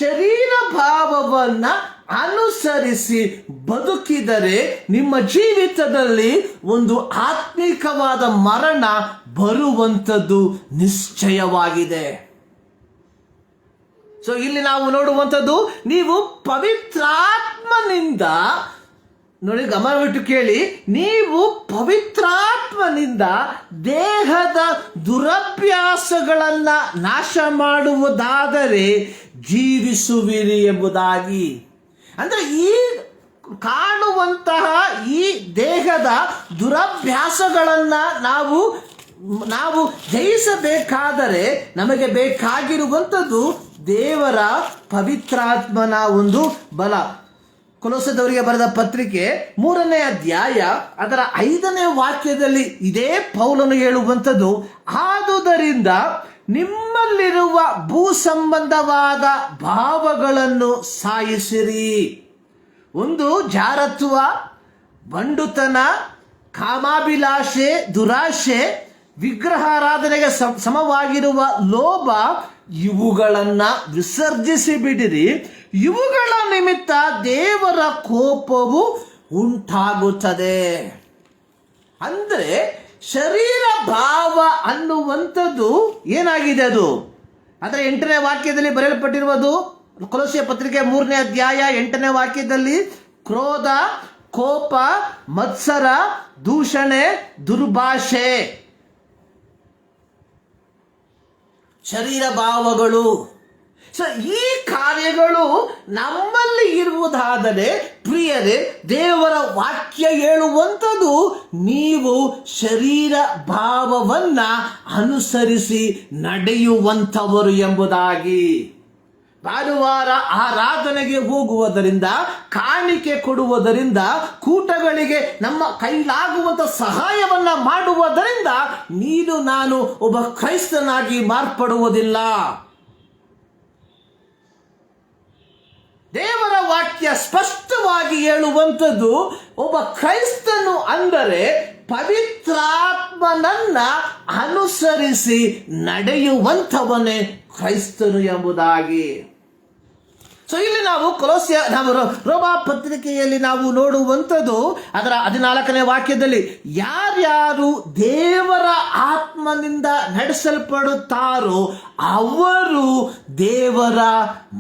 ಶರೀರ ಭಾವವನ್ನ ಅನುಸರಿಸಿ ಬದುಕಿದರೆ ನಿಮ್ಮ ಜೀವಿತದಲ್ಲಿ ಒಂದು ಆತ್ಮಿಕವಾದ ಮರಣ ಬರುವಂಥದ್ದು ನಿಶ್ಚಯವಾಗಿದೆ. ಸೊ ಇಲ್ಲಿ ನಾವು ನೋಡುವಂಥದ್ದು, ನೀವು ಪವಿತ್ರಾತ್ಮನಿಂದ, ನೋಡಿ ಗಮನವಿಟ್ಟು ಕೇಳಿ, ನೀವು ಪವಿತ್ರಾತ್ಮನಿಂದ ದೇಹದ ದುರಭ್ಯಾಸಗಳನ್ನ ನಾಶ ಮಾಡುವುದಾದರೆ ಜೀವಿಸುವಿರಿ ಎಂಬುದಾಗಿ. ಅಂದ್ರೆ ಈ ಕಾಣುವಂತಹ ಈ ದೇಹದ ದುರಭ್ಯಾಸಗಳನ್ನ ನಾವು ಜಯಿಸಬೇಕಾದರೆ ನಮಗೆ ಬೇಕಾಗಿರುವಂಥದ್ದು ದೇವರ ಪವಿತ್ರಾತ್ಮನ ಒಂದು ಬಲ. ಕೊಲೊಸ್ಸದವರಿಗೆ ಬರೆದ ಪತ್ರಿಕೆ 3ನೇ ಅಧ್ಯಾಯ ಅದರ 5ನೇ ವಾಕ್ಯದಲ್ಲಿ ಇದೇ ಪೌಲನು ಹೇಳುವಂಥದ್ದು, ಆದುದರಿಂದ ನಿಮ್ಮಲ್ಲಿರುವ ಭೂ ಸಂಬಂಧವಾದ ಭಾವಗಳನ್ನು ಸಾಯಿಸಿರಿ. ಒಂದು ಜಾರತ್ವ, ಬಂಡುತನ, ಕಾಮಾಭಿಲಾಷೆ, ದುರಾಶೆ, ವಿಗ್ರಹಾರಾಧನೆಗೆ ಸಮವಾಗಿರುವ ಲೋಭ, ಇವುಗಳನ್ನ ವಿಸರ್ಜಿಸಿ ಬಿಡಿರಿ. ಇವುಗಳ ನಿಮಿತ್ತ ದೇವರ ಕೋಪವು ಉಂಟಾಗುತ್ತದೆ. ಅಂದ್ರೆ ಶರೀರ ಭಾವ ಅನ್ನುವಂಥದ್ದು ಏನಾಗಿದೆ? ಅದು ಅದರ 8ನೇ ವಾಕ್ಯದಲ್ಲಿ ಬರೆಯಲ್ಪಟ್ಟಿರುವುದು. ಕೊಲೊಸ್ಸೆ ಪತ್ರಿಕೆ 3ನೇ ಅಧ್ಯಾಯ 8ನೇ ವಾಕ್ಯದಲ್ಲಿ, ಕ್ರೋಧ, ಕೋಪ, ಮತ್ಸರ, ದೂಷಣೆ, ದುರ್ಭಾಷೆ, ಶರೀರ ಭಾವಗಳು. ಸೊ ಈ ಕಾರ್ಯಗಳು ನಮ್ಮಲ್ಲಿ ಇರುವುದಾದರೆ ಪ್ರಿಯರೇ, ದೇವರ ವಾಕ್ಯ ಹೇಳುವಂಥದ್ದು, ನೀವು ಶರೀರ ಭಾವವನ್ನ ಅನುಸರಿಸಿ ನಡೆಯುವಂಥವರು ಎಂಬುದಾಗಿ. ಭಾನುವಾರ ಆರಾಧನೆಗೆ ಹೋಗುವುದರಿಂದ, ಕಾಣಿಕೆ ಕೊಡುವುದರಿಂದ, ಕೂಟಗಳಿಗೆ ನಮ್ಮ ಕೈಲಾಗುವಂತ ಸಹಾಯವನ್ನ ಮಾಡುವುದರಿಂದ ನೀನು ನಾನು ಒಬ್ಬ ಕ್ರೈಸ್ತನಾಗಿ ಮಾರ್ಪಡುವುದಿಲ್ಲ. ದೇವರ ವಾಕ್ಯ ಸ್ಪಷ್ಟವಾಗಿ ಹೇಳುವಂಥದ್ದು, ಒಬ್ಬ ಕ್ರೈಸ್ತನು ಅಂದರೆ ಪವಿತ್ರಾತ್ಮ ಆತ್ಮನನ್ನ ಅನುಸರಿಸಿ ನಡೆಯುವಂಥವನೇ ಕ್ರೈಸ್ತನು ಎಂಬುದಾಗಿ. ಸೊ ಇಲ್ಲಿ ನಾವು ರೋಮ ಪತ್ರಿಕೆಯಲ್ಲಿ ನಾವು ನೋಡುವಂಥದ್ದು ಅದರ 14ನೇ ವಾಕ್ಯದಲ್ಲಿ ಯಾರ್ಯಾರು ದೇವರ ಆತ್ಮನಿಂದ ನಡೆಸಲ್ಪಡುತ್ತಾರೋ ಅವರು ದೇವರ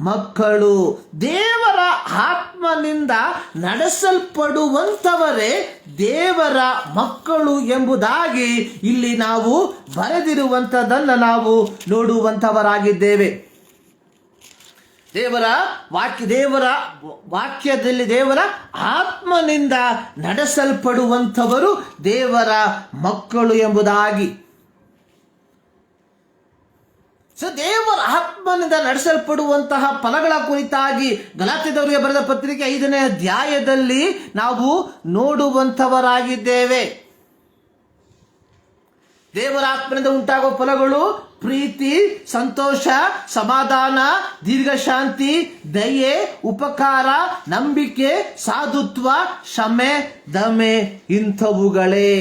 ಮಕ್ಕಳು. ದೇವರ ಆತ್ಮನಿಂದ ನಡೆಸಲ್ಪಡುವಂಥವರೇ ದೇವರ ಮಕ್ಕಳು ಎಂಬುದಾಗಿ ಇಲ್ಲಿ ನಾವು ಬರೆದಿರುವಂಥದ್ದನ್ನು ನಾವು ನೋಡುವಂಥವರಾಗಿದ್ದೇವೆ. ದೇವರ ವಾಕ್ಯದಲ್ಲಿ ದೇವರ ಆತ್ಮನಿಂದ ನಡೆಸಲ್ಪಡುವಂಥವರು ದೇವರ ಮಕ್ಕಳು ಎಂಬುದಾಗಿ. ಸೊ ದೇವರ ಆತ್ಮನಿಂದ ನಡೆಸಲ್ಪಡುವಂತಹ ಫಲಗಳ ಕುರಿತಾಗಿ ಗಲಾತ್ಯದವರಿಗೆ ಬರೆದ ಪತ್ರಿಕೆ 5ನೇ ಅಧ್ಯಾಯದಲ್ಲಿ ನಾವು ನೋಡುವಂಥವರಾಗಿದ್ದೇವೆ. ದೇವರ ಆತ್ಮನಿಂದ ಉಂಟಾಗುವ ಫಲಗಳು ಪ್ರೀತಿ, ಸಂತೋಷ, ಸಮಾಧಾನ, ದೀರ್ಘಶಾಂತಿ, ದಯೆ, ಉಪಕಾರ, ನಂಬಿಕೆ, ಸಾಧುತ್ವ, ಕ್ಷಮೆ, ದಮೆ ಇಂಥವುಗಳೇ.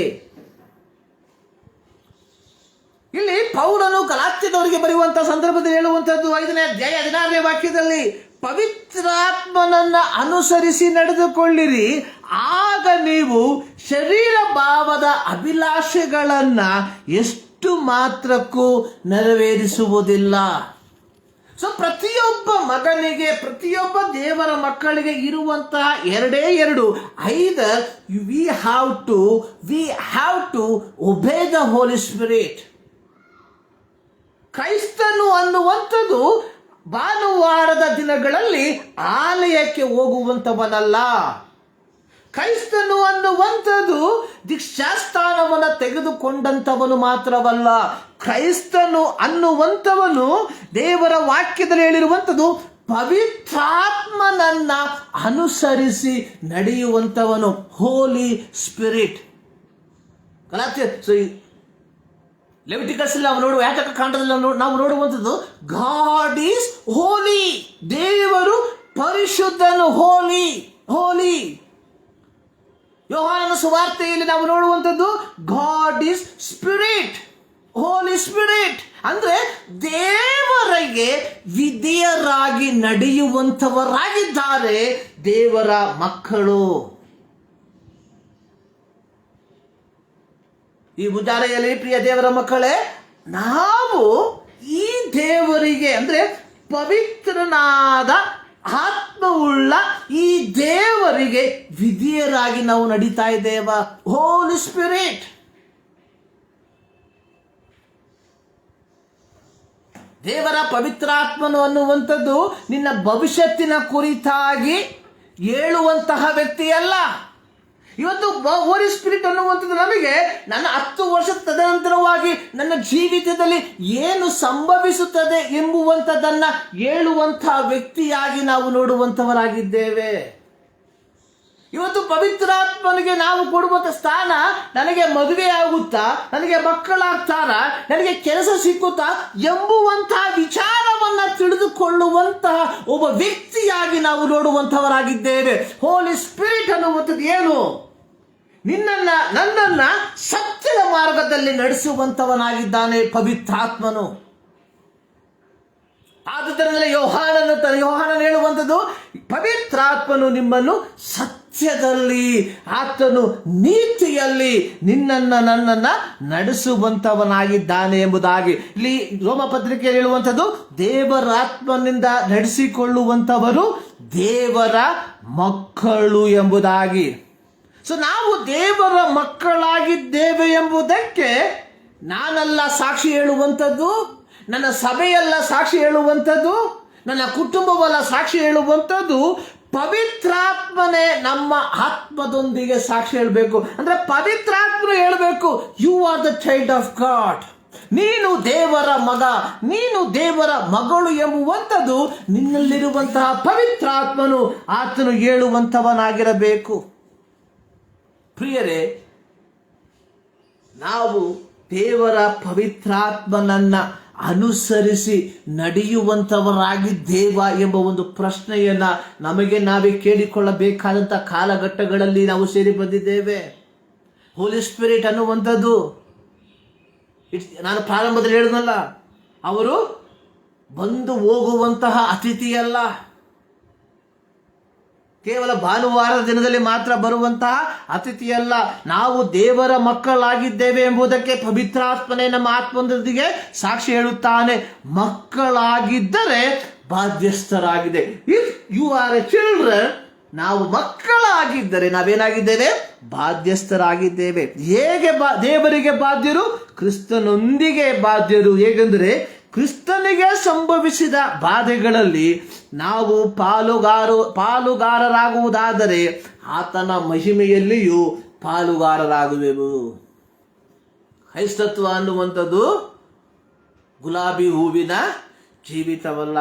ಇಲ್ಲಿ ಪೌಲನು ಗಲಾತ್ಯದವರಿಗೆ ಬರೆಯುವಂತಹ ಸಂದರ್ಭದಲ್ಲಿ ಹೇಳುವಂತದ್ದು 5ನೇ ಅಧ್ಯಾಯ 16ನೇ ವಾಕ್ಯದಲ್ಲಿ ಪವಿತ್ರಾತ್ಮನನ್ನ ಅನುಸರಿಸಿ ನಡೆದುಕೊಳ್ಳಿರಿ, ಆಗ ನೀವು ಶರೀರ ಭಾವದ ಅಭಿಲಾಷೆಗಳನ್ನ ಎಷ್ಟು ಮಾತ್ರಕ್ಕೂ ನೆರವೇರಿಸುವುದಿಲ್ಲ. ಸೊ ಪ್ರತಿಯೊಬ್ಬ ಮಗನಿಗೆ, ಪ್ರತಿಯೊಬ್ಬ ದೇವರ ಮಕ್ಕಳಿಗೆ ಇರುವಂತಹ ಎರಡು either we have to obey the Holi spirit. ಕ್ರೈಸ್ತನು ಅನ್ನುವಂಥದ್ದು ಭಾನುವಾರದ ದಿನಗಳಲ್ಲಿ ಆಲಯಕ್ಕೆ ಹೋಗುವಂಥವನಲ್ಲ. ಕ್ರೈಸ್ತನು ಅನ್ನುವಂಥದ್ದು ದೀಕ್ಷಾಸ್ಥಾನವನ್ನು ತೆಗೆದುಕೊಂಡಂಥವನು ಮಾತ್ರವಲ್ಲ. ಕ್ರೈಸ್ತನು ಅನ್ನುವಂಥವನು ದೇವರ ವಾಕ್ಯದಲ್ಲಿ ಹೇಳಿರುವಂಥದ್ದು ಪವಿತ್ರಾತ್ಮನನ್ನ ಅನುಸರಿಸಿ ನಡೆಯುವಂಥವನು, ಹೋಲಿ ಸ್ಪಿರಿಟ್. ಲೆವಿಟಿಕಸ್ ನಾವು ನೋಡುವ ಯಾತಕ ಕಾಂಡದಲ್ಲಿ ನಾವು ನೋಡುವಂಥದ್ದು ಗಾಡ್ ಈಸ್ ಹೋಲಿ, ದೇವರು ಪರಿಶುದ್ಧನು, ಹೋಲಿ ಹೋಲಿ. ಯೋಹಾನನ ಸುವಾರ್ತೆಯಲ್ಲಿ ನಾವು ನೋಡುವಂಥದ್ದು God is spirit, holy spirit. ಅಂದ್ರೆ ದೇವರಿಗೆ ವಿಧೇಯರಾಗಿ ನಡೆಯುವಂಥವರಾಗಿದ್ದಾರೆ ದೇವರ ಮಕ್ಕಳು. ಈ ಮುಂಜಾನೆಯಲ್ಲಿ ಪ್ರಿಯ ದೇವರ ಮಕ್ಕಳೇ, ನಾವು ಈ ದೇವರಿಗೆ ಅಂದ್ರೆ ಪವಿತ್ರನಾದ ಆತ್ಮವುಳ್ಳ ಈ ದೇವರಿಗೆ ವಿಧೇಯರಾಗಿ ನಾವು ನಡೀತಾ ಇದ್ದೇವ. ಹೋಲಿ ಸ್ಪಿರಿಟ್. ದೇವರ ಪವಿತ್ರಾತ್ಮನು ಅನ್ನುವಂಥದ್ದು ನಿನ್ನ ಭವಿಷ್ಯತ್ತಿನ ಕುರಿತಾಗಿ ಹೇಳುವಂತಹ ವ್ಯಕ್ತಿಯಲ್ಲ. ಇವತ್ತು ಹೋಲಿ ಸ್ಪಿರಿಟ್ ಅನ್ನುವಂಥದ್ದು ನಮಗೆ ನನ್ನ 10 ವರ್ಷದ ತದನಂತರವಾಗಿ ನನ್ನ ಜೀವಿತದಲ್ಲಿ ಏನು ಸಂಭವಿಸುತ್ತದೆ ಎಂಬುವಂಥದ್ದನ್ನ ಹೇಳುವಂತಹ ವ್ಯಕ್ತಿಯಾಗಿ ನಾವು ನೋಡುವಂಥವರಾಗಿದ್ದೇವೆ. ಇವತ್ತು ಪವಿತ್ರಾತ್ಮನಿಗೆ ನಾವು ಕೊಡುವಂಥ ಸ್ಥಾನ, ನನಗೆ ಮದುವೆ ಆಗುತ್ತಾ, ನನಗೆ ಮಕ್ಕಳಾಗ್ತಾರ, ನನಗೆ ಕೆಲಸ ಸಿಕ್ಕುತ್ತಾ ಎಂಬುವಂತಹ ವಿಚಾರವನ್ನ ತಿಳಿದುಕೊಳ್ಳುವಂತಹ ಒಬ್ಬ ವ್ಯಕ್ತಿಯಾಗಿ ನಾವು ನೋಡುವಂಥವರಾಗಿದ್ದೇವೆ. ಹೋಲಿ ಸ್ಪಿರಿಟ್ ಅನ್ನುವಂಥದ್ದು ಏನು? ನನ್ನನ್ನ ಸತ್ಯದ ಮಾರ್ಗದಲ್ಲಿ ನಡೆಸುವಂಥವನಾಗಿದ್ದಾನೆ ಪವಿತ್ರಾತ್ಮನು. ಆದುದರಿಂದ ಯೋಹಾನನು ಹೇಳುವಂಥದ್ದು ಪವಿತ್ರಾತ್ಮನು ನಿಮ್ಮನ್ನು ಸತ್ಯದಲ್ಲಿ, ಆತನು ನೀತಿಯಲ್ಲಿ ನನ್ನನ್ನ ನಡೆಸುವಂಥವನಾಗಿದ್ದಾನೆ ಎಂಬುದಾಗಿ. ಇಲ್ಲಿ ರೋಮ ಪತ್ರಿಕೆಯಲ್ಲಿ ಹೇಳುವಂಥದ್ದು ದೇವರಾತ್ಮನಿಂದ ನಡೆಸಿಕೊಳ್ಳುವಂಥವರು ದೇವರ ಮಕ್ಕಳು ಎಂಬುದಾಗಿ. ಸೊ ನಾವು ದೇವರ ಮಕ್ಕಳಾಗಿದ್ದೇವೆ ಎಂಬುದಕ್ಕೆ ನಾನೆಲ್ಲ ಸಾಕ್ಷಿ ಹೇಳುವಂಥದ್ದು, ನನ್ನ ಸಭೆಯೆಲ್ಲ ಸಾಕ್ಷಿ ಹೇಳುವಂಥದ್ದು, ನನ್ನ ಕುಟುಂಬವೆಲ್ಲ ಸಾಕ್ಷಿ ಹೇಳುವಂಥದ್ದು, ಪವಿತ್ರಾತ್ಮನೇ ನಮ್ಮ ಆತ್ಮದೊಂದಿಗೆ ಸಾಕ್ಷಿ ಹೇಳಬೇಕು. ಅಂದ್ರೆ ಪವಿತ್ರಾತ್ಮನು ಹೇಳಬೇಕು, you are the child of God, ನೀನು ದೇವರ ಮಗ, ನೀನು ದೇವರ ಮಗಳು ಎಂಬುವಂಥದ್ದು ನಿನ್ನಲ್ಲಿರುವಂತಹ ಪವಿತ್ರಾತ್ಮನು ಆತನು ಹೇಳುವಂಥವನಾಗಿರಬೇಕು. ಪ್ರಿಯರೇ, ನಾವು ದೇವರ ಪವಿತ್ರಾತ್ಮನನ್ನ ಅನುಸರಿಸಿ ನಡೆಯುವಂಥವರಾಗಿದ್ದೇವ ಎಂಬ ಒಂದು ಪ್ರಶ್ನೆಯನ್ನ ನಮಗೆ ನಾವೇ ಕೇಳಿಕೊಳ್ಳಬೇಕಾದಂಥ ಕಾಲಘಟ್ಟಗಳಲ್ಲಿ ನಾವು ಸೇರಿ ಬಂದಿದ್ದೇವೆ. ಹೋಲಿ ಸ್ಪಿರಿಟ್ ಅನ್ನುವಂಥದ್ದು ನಾನು ಪ್ರಾರಂಭದಲ್ಲಿ ಹೇಳಿದ್ನಲ್ಲ, ಅವರು ಬಂದು ಹೋಗುವಂತಹ ಅತಿಥಿಯಲ್ಲ, ಕೇವಲ ಭಾನುವಾರದ ದಿನದಲ್ಲಿ ಮಾತ್ರ ಬರುವಂತಹ ಅತಿಥಿಯಲ್ಲ. ನಾವು ದೇವರ ಮಕ್ಕಳಾಗಿದ್ದೇವೆ ಎಂಬುದಕ್ಕೆ ಪವಿತ್ರಾತ್ಮನೇ ನಮ್ಮ ಆತ್ಮದೊಂದಿಗೆ ಸಾಕ್ಷಿ ಹೇಳುತ್ತಾನೆ. ಮಕ್ಕಳಾಗಿದ್ದರೆ ಬಾಧ್ಯಸ್ಥರಾಗಿದೆ. If you are a children, ನಾವು ಮಕ್ಕಳಾಗಿದ್ದರೆ ನಾವೇನಾಗಿದ್ದೇವೆ? ಬಾಧ್ಯಸ್ಥರಾಗಿದ್ದೇವೆ. ಹೇಗೆ ದೇವರಿಗೆ ಬಾಧ್ಯರು? ಕ್ರಿಸ್ತನೊಂದಿಗೆ ಬಾಧ್ಯರು. ಹೇಗೆಂದರೆ ಕ್ರಿಸ್ತನಿಗೆ ಸಂಭವಿಸಿದ ಬಾಧೆಗಳಲ್ಲಿ ನಾವು ಪಾಲುಗಾರರಾಗುವುದಾದರೆ ಆತನ ಮಹಿಮೆಯಲ್ಲಿಯೂ ಪಾಲುಗಾರರಾಗುವೆವು. ಕ್ರೈಸ್ತತ್ವ ಅನ್ನುವಂಥದ್ದು ಗುಲಾಬಿ ಹೂವಿನ ಜೀವಿತವಲ್ಲ.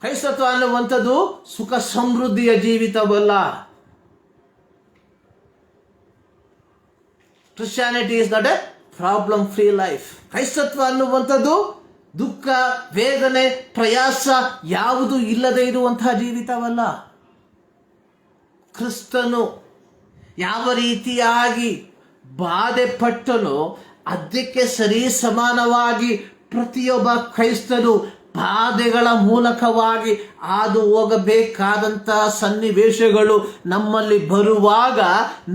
ಕ್ರೈಸ್ತತ್ವ ಅನ್ನುವಂಥದ್ದು ಸುಖ ಸಮೃದ್ಧಿಯ ಜೀವಿತವಲ್ಲ. Christianity is not a problem free life. ಕ್ರೈಸ್ತತ್ವ ಅನ್ನುವಂಥದ್ದು ದುಃಖ, ವೇದನೆ, ಪ್ರಯಾಸ ಯಾವುದು ಇಲ್ಲದೆ ಇರುವಂತಹ ಜೀವಿತವಲ್ಲ. ಕ್ರಿಸ್ತನು ಯಾವ ರೀತಿಯಾಗಿ ಬಾಧೆ ಪಟ್ಟನೋ ಅದಕ್ಕೆ ಸರಿ ಸಮಾನವಾಗಿ ಪ್ರತಿಯೊಬ್ಬ ಕ್ರೈಸ್ತನು ಬಾಧೆಗಳ ಮೂಲಕವಾಗಿ ಹಾದು ಹೋಗಬೇಕಾದಂತಹ ಸನ್ನಿವೇಶಗಳು ನಮ್ಮಲ್ಲಿ ಬರುವಾಗ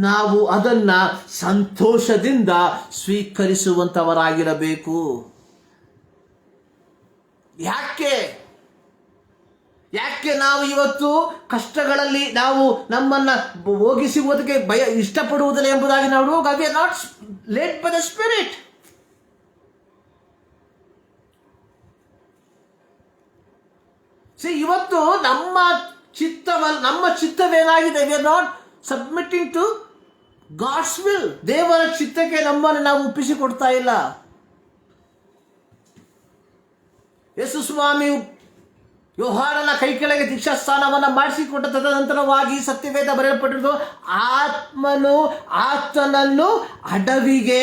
ನಾವು ಅದನ್ನ ಸಂತೋಷದಿಂದ ಸ್ವೀಕರಿಸುವಂತವರಾಗಿರಬೇಕು. ಯಾಕೆ ನಾವು ಇವತ್ತು ಕಷ್ಟಗಳಲ್ಲಿ ನಾವು ನಮ್ಮನ್ನ ಹೋಗಿಸುವುದಕ್ಕೆ ಇಷ್ಟಪಡುವುದಿಲ್ಲ ಎಂಬುದಾಗಿ ನಾವು we are not led by the spirit. ಇವತ್ತು ನಮ್ಮ ಚಿತ್ತವೇನಾಗಿದೆ? We are not submitting to God's will. ದೇವರ ಚಿತ್ತಕ್ಕೆ ನಮ್ಮನ್ನು ನಾವು ಒಪ್ಪಿಸಿಕೊಡ್ತಾ ಇಲ್ಲ. ಯೇಸು ಸ್ವಾಮಿ ಯೋಹಾನನ ಕೈ ಕೆಳಗೆ ದೀಕ್ಷಾಸ್ಥಾನವನ್ನು ಮಾಡಿಸಿಕೊಟ್ಟ ತದನಂತರವಾಗಿ ಸತ್ಯವೇದ ಬರೆಯಲ್ಪಟ್ಟಿದ್ದು, ಆತ್ಮನು ಆತನನ್ನು ಅಡವಿಗೆ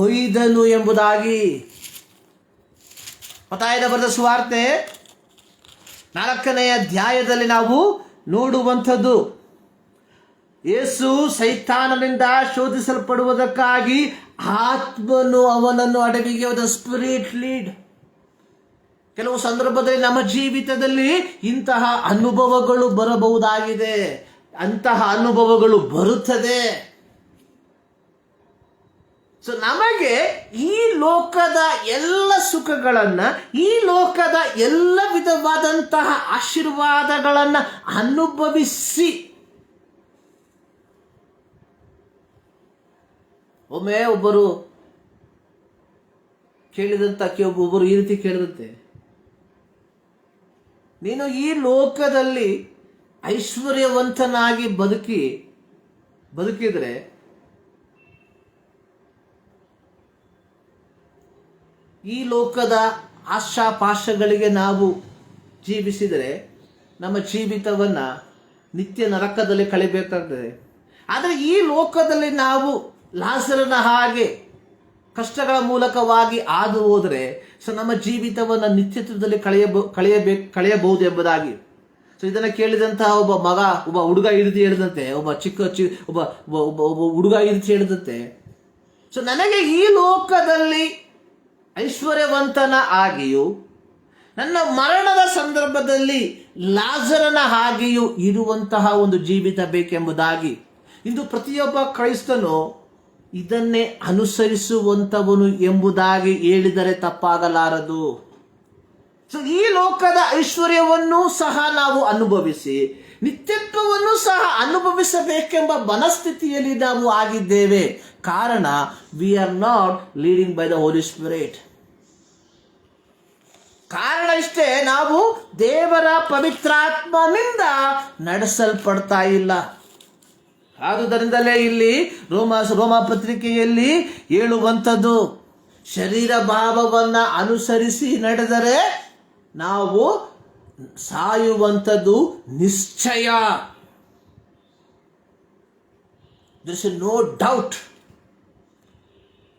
ಒಯ್ದನು ಎಂಬುದಾಗಿ. ಮತ್ತಾಯನ ಬರೆದ ಸುವಾರ್ತೆ 4ನೇ ಅಧ್ಯಾಯದಲ್ಲಿ ನಾವು ನೋಡುವಂಥದ್ದು, ಯೇಸು ಸೈತಾನನಿಂದ ಶೋಧಿಸಲ್ಪಡುವುದಕ್ಕಾಗಿ ಆತ್ಮನು ಅವನನ್ನು ಅಡವಿಗೆ ಹೋದ. Spirit lead. ಕೆಲವು ಸಂದರ್ಭದಲ್ಲಿ ನಮ್ಮ ಜೀವಿತದಲ್ಲಿ ಇಂತಹ ಅನುಭವಗಳು ಬರಬಹುದಾಗಿದೆ, ಅಂತಹ ಅನುಭವಗಳು ಬರುತ್ತದೆ. ನಮಗೆ ಈ ಲೋಕದ ಎಲ್ಲ ಸುಖಗಳನ್ನ, ಈ ಲೋಕದ ಎಲ್ಲ ವಿಧವಾದಂತಹ ಆಶೀರ್ವಾದಗಳನ್ನ ಅನುಭವಿಸಿ ಒಮ್ಮೆ ಒಬ್ಬರು ಒಬ್ಬರು ಈ ರೀತಿ ಕೇಳಿದಂತೆ, ನೀನು ಈ ಲೋಕದಲ್ಲಿ ಐಶ್ವರ್ಯವಂತನಾಗಿ ಬದುಕಿದ್ರೆ ಈ ಲೋಕದ ಆಶಾಪಾಶಗಳಿಗೆ ನಾವು ಜೀವಿಸಿದರೆ ನಮ್ಮ ಜೀವಿತವನ್ನ ನಿತ್ಯ ನರಕದಲ್ಲಿ ಕಳಿಬೇಕಾಗ್ತದೆ. ಆದರೆ ಈ ಲೋಕದಲ್ಲಿ ನಾವು ಲಾಜರನ ಹಾಗೆ ಕಷ್ಟಗಳ ಮೂಲಕವಾಗಿ ಹಾದು ಹೋದರೆ ನಮ್ಮ ಜೀವಿತವನ್ನು ನಿತ್ಯತ್ವದಲ್ಲಿ ಕಳೆಯಬಹುದು ಎಂಬುದಾಗಿ. ಇದನ್ನು ಕೇಳಿದಂತಹ ಒಬ್ಬ ಹುಡುಗ ಈ ರೀತಿ ಹೇಳಿದಂತೆ, ಒಬ್ಬ ಹುಡುಗ ಈ ರೀತಿ ಹೇಳಿದಂತೆ, ನನಗೆ ಈ ಲೋಕದಲ್ಲಿ ಐಶ್ವರ್ಯವಂತನ ಆಗಿಯೂ ನನ್ನ ಮರಣದ ಸಂದರ್ಭದಲ್ಲಿ ಲಾಜರನ ಹಾಗೆಯೂ ಇರುವಂತಹ ಒಂದು ಜೀವಿತ ಬೇಕೆಂಬುದಾಗಿ. ಇಂದು ಪ್ರತಿಯೊಬ್ಬ ಕ್ರೈಸ್ತನು ಇದನ್ನೇ ಅನುಸರಿಸುವಂತವನು ಎಂಬುದಾಗಿ ಹೇಳಿದರೆ ತಪ್ಪಾಗಲಾರದು. ಈ ಲೋಕದ ಐಶ್ವರ್ಯವನ್ನು ಸಹ ನಾವು ಅನುಭವಿಸಿ ನಿತ್ಯತ್ವವನ್ನು ಸಹ ಅನುಭವಿಸಬೇಕೆಂಬ ಮನಸ್ಥಿತಿಯಲ್ಲಿ ನಾವು ಆಗಿದ್ದೇವೆ. ಕಾರಣ we are not leading by the Holi Spirit. ಕಾರಣ ಇಷ್ಟೇ, ನಾವು ದೇವರ ಪವಿತ್ರಾತ್ಮನಿಂದ ನಡೆಸಲ್ಪಡ್ತಾ ಇಲ್ಲ. ಆದುದರಿಂದಲೇ ಇಲ್ಲಿ ರೋಮ ಪತ್ರಿಕೆಯಲ್ಲಿ ಹೇಳುವಂಥದ್ದು, ಶರೀರ ಭಾವವನ್ನು ಅನುಸರಿಸಿ ನಡೆದರೆ ನಾವು ಸಾಯುವಂಥದ್ದು ನಿಶ್ಚಯ. there is no doubt.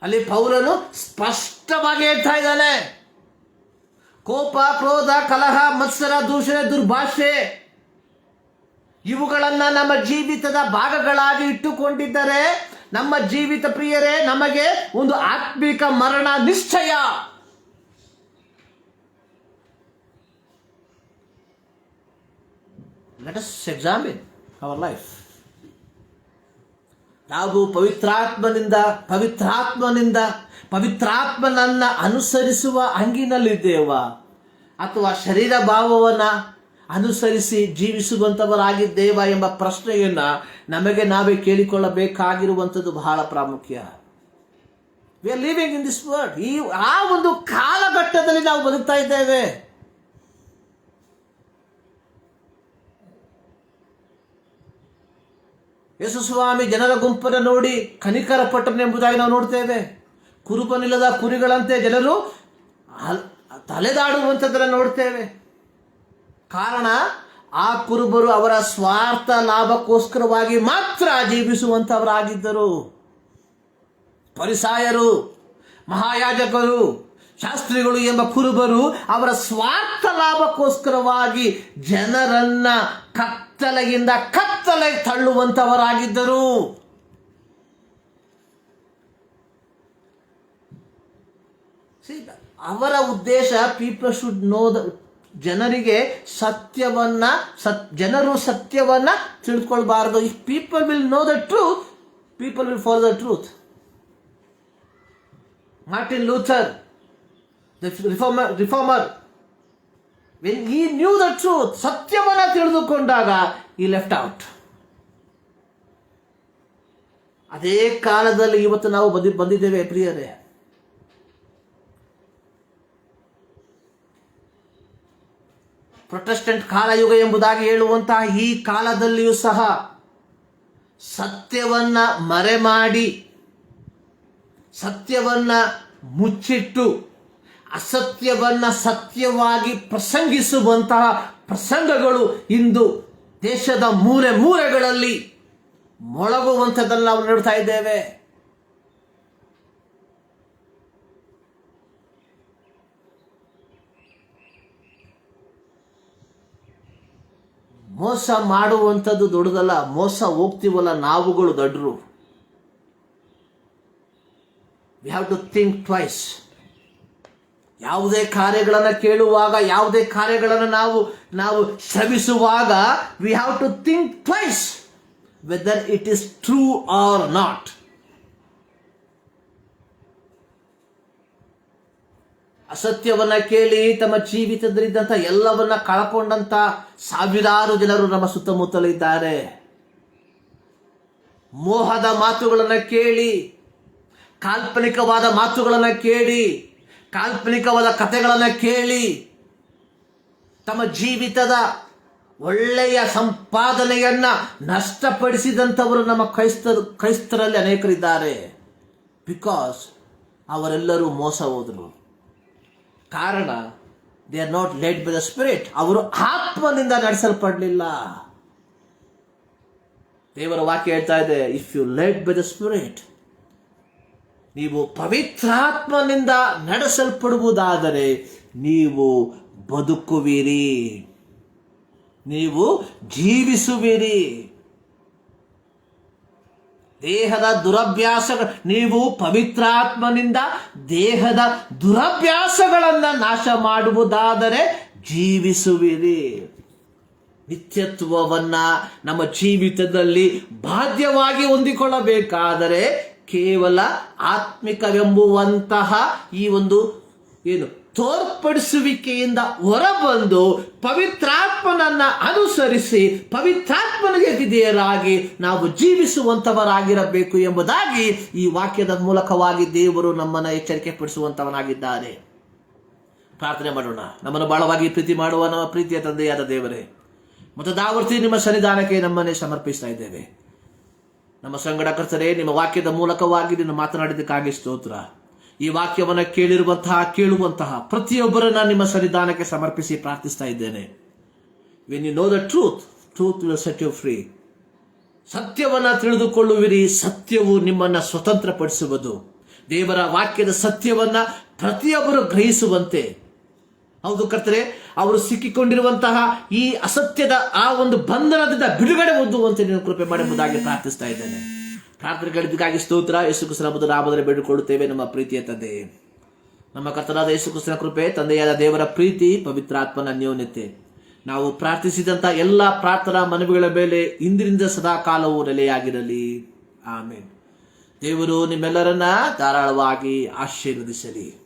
ಅಲ್ಲಿ ಪೌಲನು ಸ್ಪಷ್ಟವಾಗಿ ಹೇಳ್ತಾ ಇದ್ದಾನೆ, ಕೋಪ, ಕ್ರೋಧ, ಕಲಹ, ಮತ್ಸರ, ದೂಷಣೆ, ದುರ್ಭಾಷೆ ಇವುಗಳನ್ನ ನಮ್ಮ ಜೀವಿತದ ಭಾಗಗಳಾಗಿ ಇಟ್ಟುಕೊಂಡಿದ್ದರೆ ನಮ್ಮ ಜೀವಿತ ಪ್ರಿಯರೇ, ನಮಗೆ ಒಂದು ಆತ್ಮಿಕ ಮರಣ ನಿಶ್ಚಯ. Let us examine our life. ನಾವು ಪವಿತ್ರಾತ್ಮನನ್ನ ಅನುಸರಿಸುವ ಹಂಗಿನಲ್ಲಿದ್ದೇವಾ, ಅಥವಾ ಶರೀರ ಭಾವವನ್ನ ಅನುಸರಿಸಿ ಜೀವಿಸುವಂತವರಾಗಿದ್ದೇವಾ ಎಂಬ ಪ್ರಶ್ನೆಯನ್ನ ನಮಗೆ ನಾವೇ ಕೇಳಿಕೊಳ್ಳಬೇಕಾಗಿರುವಂಥದ್ದು ಬಹಳ ಪ್ರಾಮುಖ್ಯ. We are living in this world. ಆ ಒಂದು ಕಾಲಘಟ್ಟದಲ್ಲಿ ನಾವು ಬದುಕ್ತಾ ಇದ್ದೇವೆ. ಯೇಸು ಸ್ವಾಮಿ ಜನರ ಗುಂಪನ್ನು ನೋಡಿ ಕನಿಕರ ಪಟ್ಟನೆಂಬುದಾಗಿ ನಾವು ನೋಡ್ತೇವೆ. ಕುರುಬನಿಲ್ಲದ ಕುರಿಗಳಂತೆ ಜನರು ತಲೆದಾಡುವಂಥದ್ದನ್ನು ನೋಡ್ತೇವೆ. ಕಾರಣ, ಆ ಕುರುಬರು ಅವರ ಸ್ವಾರ್ಥ ಲಾಭಕ್ಕೋಸ್ಕರವಾಗಿ ಮಾತ್ರ ಜೀವಿಸುವಂತವರಾಗಿದ್ದರು. ಫರಿಸಾಯರು, ಮಹಾಯಾಜಕರು, ಶಾಸ್ತ್ರಿಗಳು ಎಂಬ ಕುರುಬರು ಅವರ ಸ್ವಾರ್ಥ ಲಾಭಕ್ಕೋಸ್ಕರವಾಗಿ ಜನರನ್ನ ಕತ್ತಲೆಯಿಂದ ಕತ್ತಲೆ ತಳ್ಳುವಂತವರಾಗಿದ್ದರು. ಅವರ ಉದ್ದೇಶ ಪೀಪಲ್ ಶುಡ್ ನೋ ಜನರಿಗೆ ಜನರು ಸತ್ಯವನ್ನ ತಿಳ್ಕೊಳ್ಬಾರದು. If people will know the truth, people will follow the truth. Martin Luther, the reformer, when he knew the truth, ಸತ್ಯವನ್ನ ತಿಳಿದುಕೊಂಡಾಗ he left out. ಅದೇ ಕಾಲದಲ್ಲಿ ಇವತ್ತು ನಾವು ಬಂದಿದ್ದೇವೆ ಪ್ರಿಯರೇ. ಪ್ರೊಟೆಸ್ಟೆಂಟ್ ಕಾಲಯುಗ ಎಂಬುದಾಗಿ ಹೇಳುವಂತಹ ಈ ಕಾಲದಲ್ಲಿಯೂ ಸಹ ಸತ್ಯವನ್ನ ಮರೆಮಾಡಿ, ಸತ್ಯವನ್ನ ಮುಚ್ಚಿಟ್ಟು, ಅಸತ್ಯವನ್ನ ಸತ್ಯವಾಗಿ ಪ್ರಸಂಗಿಸುವಂತಹ ಪ್ರಸಂಗಗಳು ಇಂದು ದೇಶದ ಮೂಲೆಗಳಲ್ಲಿ ಮೊಳಗುವಂಥದ್ದನ್ನು ನಾವು ನೋಡ್ತಾ ಇದ್ದೇವೆ. ಮೋಸ ಮಾಡುವಂಥದ್ದು ದೊಡ್ಡದಲ್ಲ, ಮೋಸ ಹೋಗ್ತೀವಲ್ಲ ನಾವುಗಳು ದೊಡ್ಡರು. We have to think twice. ಯಾವುದೇ ಕಾರ್ಯಗಳನ್ನು ಕೇಳುವಾಗ, ಯಾವುದೇ ಕಾರ್ಯಗಳನ್ನು ನಾವು ಶ್ರಮಿಸುವಾಗ we have to think twice whether it is true or not. ಅಸತ್ಯವನ್ನ ಕೇಳಿ ತಮ್ಮ ಜೀವಿತದಲ್ಲಿದ್ದಂಥ ಎಲ್ಲವನ್ನ ಕಳಕೊಂಡಂತ ಸಾವಿರಾರು ಜನರು ನಮ್ಮ ಸುತ್ತಮುತ್ತಲಿದ್ದಾರೆ. ಮೋಹದ ಮಾತುಗಳನ್ನು ಕೇಳಿ, ಕಾಲ್ಪನಿಕವಾದ ಮಾತುಗಳನ್ನು ಕೇಳಿ, ಕಾಲ್ಪನಿಕವಾದ ಕಥೆಗಳನ್ನು ಕೇಳಿ ತಮ್ಮ ಜೀವಿತದ ಒಳ್ಳೆಯ ಸಂಪಾದನೆಯನ್ನ ನಷ್ಟಪಡಿಸಿದಂಥವರು ನಮ್ಮ ಕ್ರೈಸ್ತರಲ್ಲಿ ಅನೇಕರಿದ್ದಾರೆ. ಬಿಕಾಸ್ ಅವರೆಲ್ಲರೂ ಮೋಸ ಹೋದರು. ಕಾರಣ, they are not led by the Spirit. ಅವರು ಆತ್ಮನಿಂದ ನಡೆಸಲ್ಪಡಲಿಲ್ಲ. ದೇವರ ವಾಕ್ಯ ಹೇಳ್ತಾ ಇದೆ, if you led by the Spirit, ನೀವು ಪವಿತ್ರಾತ್ಮನಿಂದ ನಡೆಸಲ್ಪಡುವುದಾದರೆ ನೀವು ಬದುಕುವಿರಿ, ನೀವು ಜೀವಿಸುವಿರಿ. ದೇಹದ ದುರಭ್ಯಾಸಗಳು, ನೀವು ಪವಿತ್ರಾತ್ಮನಿಂದ ದೇಹದ ದುರಭ್ಯಾಸಗಳನ್ನು ನಾಶ ಮಾಡುವುದಾದರೆ ಜೀವಿಸುವಿರಿ. ನಿತ್ಯತ್ವವನ್ನ ನಮ್ಮ ಜೀವಿತದಲ್ಲಿ ಬಾಧ್ಯವಾಗಿ ಹೊಂದಿಕೊಳ್ಳಬೇಕಾದರೆ ಕೇವಲ ಆತ್ಮಿಕವೆಂಬುವಂತಹ ಈ ಒಂದು ತೋರ್ಪಡಿಸುವಿಕೆಯಿಂದ ಹೊರಬಂದು ಪವಿತ್ರಾತ್ಮನನ್ನ ಅನುಸರಿಸಿ ಪವಿತ್ರಾತ್ಮನಿಗೆ ವಿಧೇಯರಾಗಿ ನಾವು ಜೀವಿಸುವಂತವರಾಗಿರಬೇಕು ಎಂಬುದಾಗಿ ಈ ವಾಕ್ಯದ ಮೂಲಕವಾಗಿ ದೇವರು ನಮ್ಮನ್ನು ಎಚ್ಚರಿಕೆ ಪಡಿಸುವಂತವನಾಗಿದ್ದಾರೆ. ಪ್ರಾರ್ಥನೆ ಮಾಡೋಣ. ನಮ್ಮನ್ನು ಬಹಳವಾಗಿ ಪ್ರೀತಿ ಮಾಡುವ ನಮ್ಮ ಪ್ರೀತಿಯ ತಂದೆಯಾದ ದೇವರೇ, ಮತದಾವರ್ತಿ ನಿಮ್ಮ ಸನ್ನಿಧಾನಕ್ಕೆ ನಮ್ಮನ್ನೇ ಸಮರ್ಪಿಸ್ತಾ ಇದ್ದೇವೆ. ನಮ್ಮ ಸಂಗಡ ಕರ್ತರೇ, ನಿಮ್ಮ ವಾಕ್ಯದ ಮೂಲಕವಾಗಿ ನೀನು ಮಾತನಾಡಿದ್ದಕ್ಕಾಗಿ ಸ್ತೋತ್ರ. ಈ ವಾಕ್ಯವನ್ನು ಕೇಳುವಂತಹ ಪ್ರತಿಯೊಬ್ಬರನ್ನ ನಿಮ್ಮ ಸನ್ನಿಧಾನಕ್ಕೆ ಸಮರ್ಪಿಸಿ ಪ್ರಾರ್ಥಿಸ್ತಾ ಇದ್ದೇನೆ. When you know the truth, truth will set you free. ಸತ್ಯವನ್ನ ತಿಳಿದುಕೊಳ್ಳುವಿರಿ, ಸತ್ಯವು ನಿಮ್ಮನ್ನ ಸ್ವತಂತ್ರಪಡಿಸುವುದು. ದೇವರ ವಾಕ್ಯದ ಸತ್ಯವನ್ನ ಪ್ರತಿಯೊಬ್ಬರು ಗ್ರಹಿಸುವಂತೆ, ಹೌದು ಕರ್ತರೆ, ಅವರು ಸಿಕ್ಕಿಕೊಂಡಿರುವಂತಹ ಈ ಅಸತ್ಯದ ಆ ಒಂದು ಬಂಧನದಿಂದ ಬಿಡುಗಡೆ ಹೊಂದುವಂತೆ ನೀವು ಕೃಪೆ ಮಾಡುವುದಾಗಿ ಪ್ರಾರ್ಥಿಸ್ತಾ ಇದ್ದೇನೆ. ಪ್ರಾರ್ಥನೆ ಕೇಳಿದ್ದಕ್ಕಾಗಿ ಸ್ತೋತ್ರ. ಯೇಸು ಕ್ರಿಸ್ತನ ಅದ್ಭುತ ನಾಮದಲ್ಲಿ ಬೇಡಿಕೊಳ್ಳುತ್ತೇವೆ ನಮ್ಮ ಪ್ರೀತಿಯ ತಂದೆ. ನಮ್ಮ ಕರ್ತನಾದ ಯೇಸು ಕ್ರಿಸ್ತನ ಕೃಪೆ, ತಂದೆಯಾದ ದೇವರ ಪ್ರೀತಿ, ಪವಿತ್ರಾತ್ಮನ ಅನ್ಯೋನ್ಯತೆ ನಾವು ಪ್ರಾರ್ಥಿಸಿದಂಥ ಎಲ್ಲ ಪ್ರಾರ್ಥನಾ ಮನವಿಗಳ ಮೇಲೆ ಇಂದಿನಿಂದ ಸದಾಕಾಲವೂ ನೆಲೆಯಾಗಿರಲಿ. ಆಮೇನ್. ದೇವರು ನಿಮ್ಮೆಲ್ಲರನ್ನ ಧಾರಾಳವಾಗಿ ಆಶೀರ್ವದಿಸಲಿ.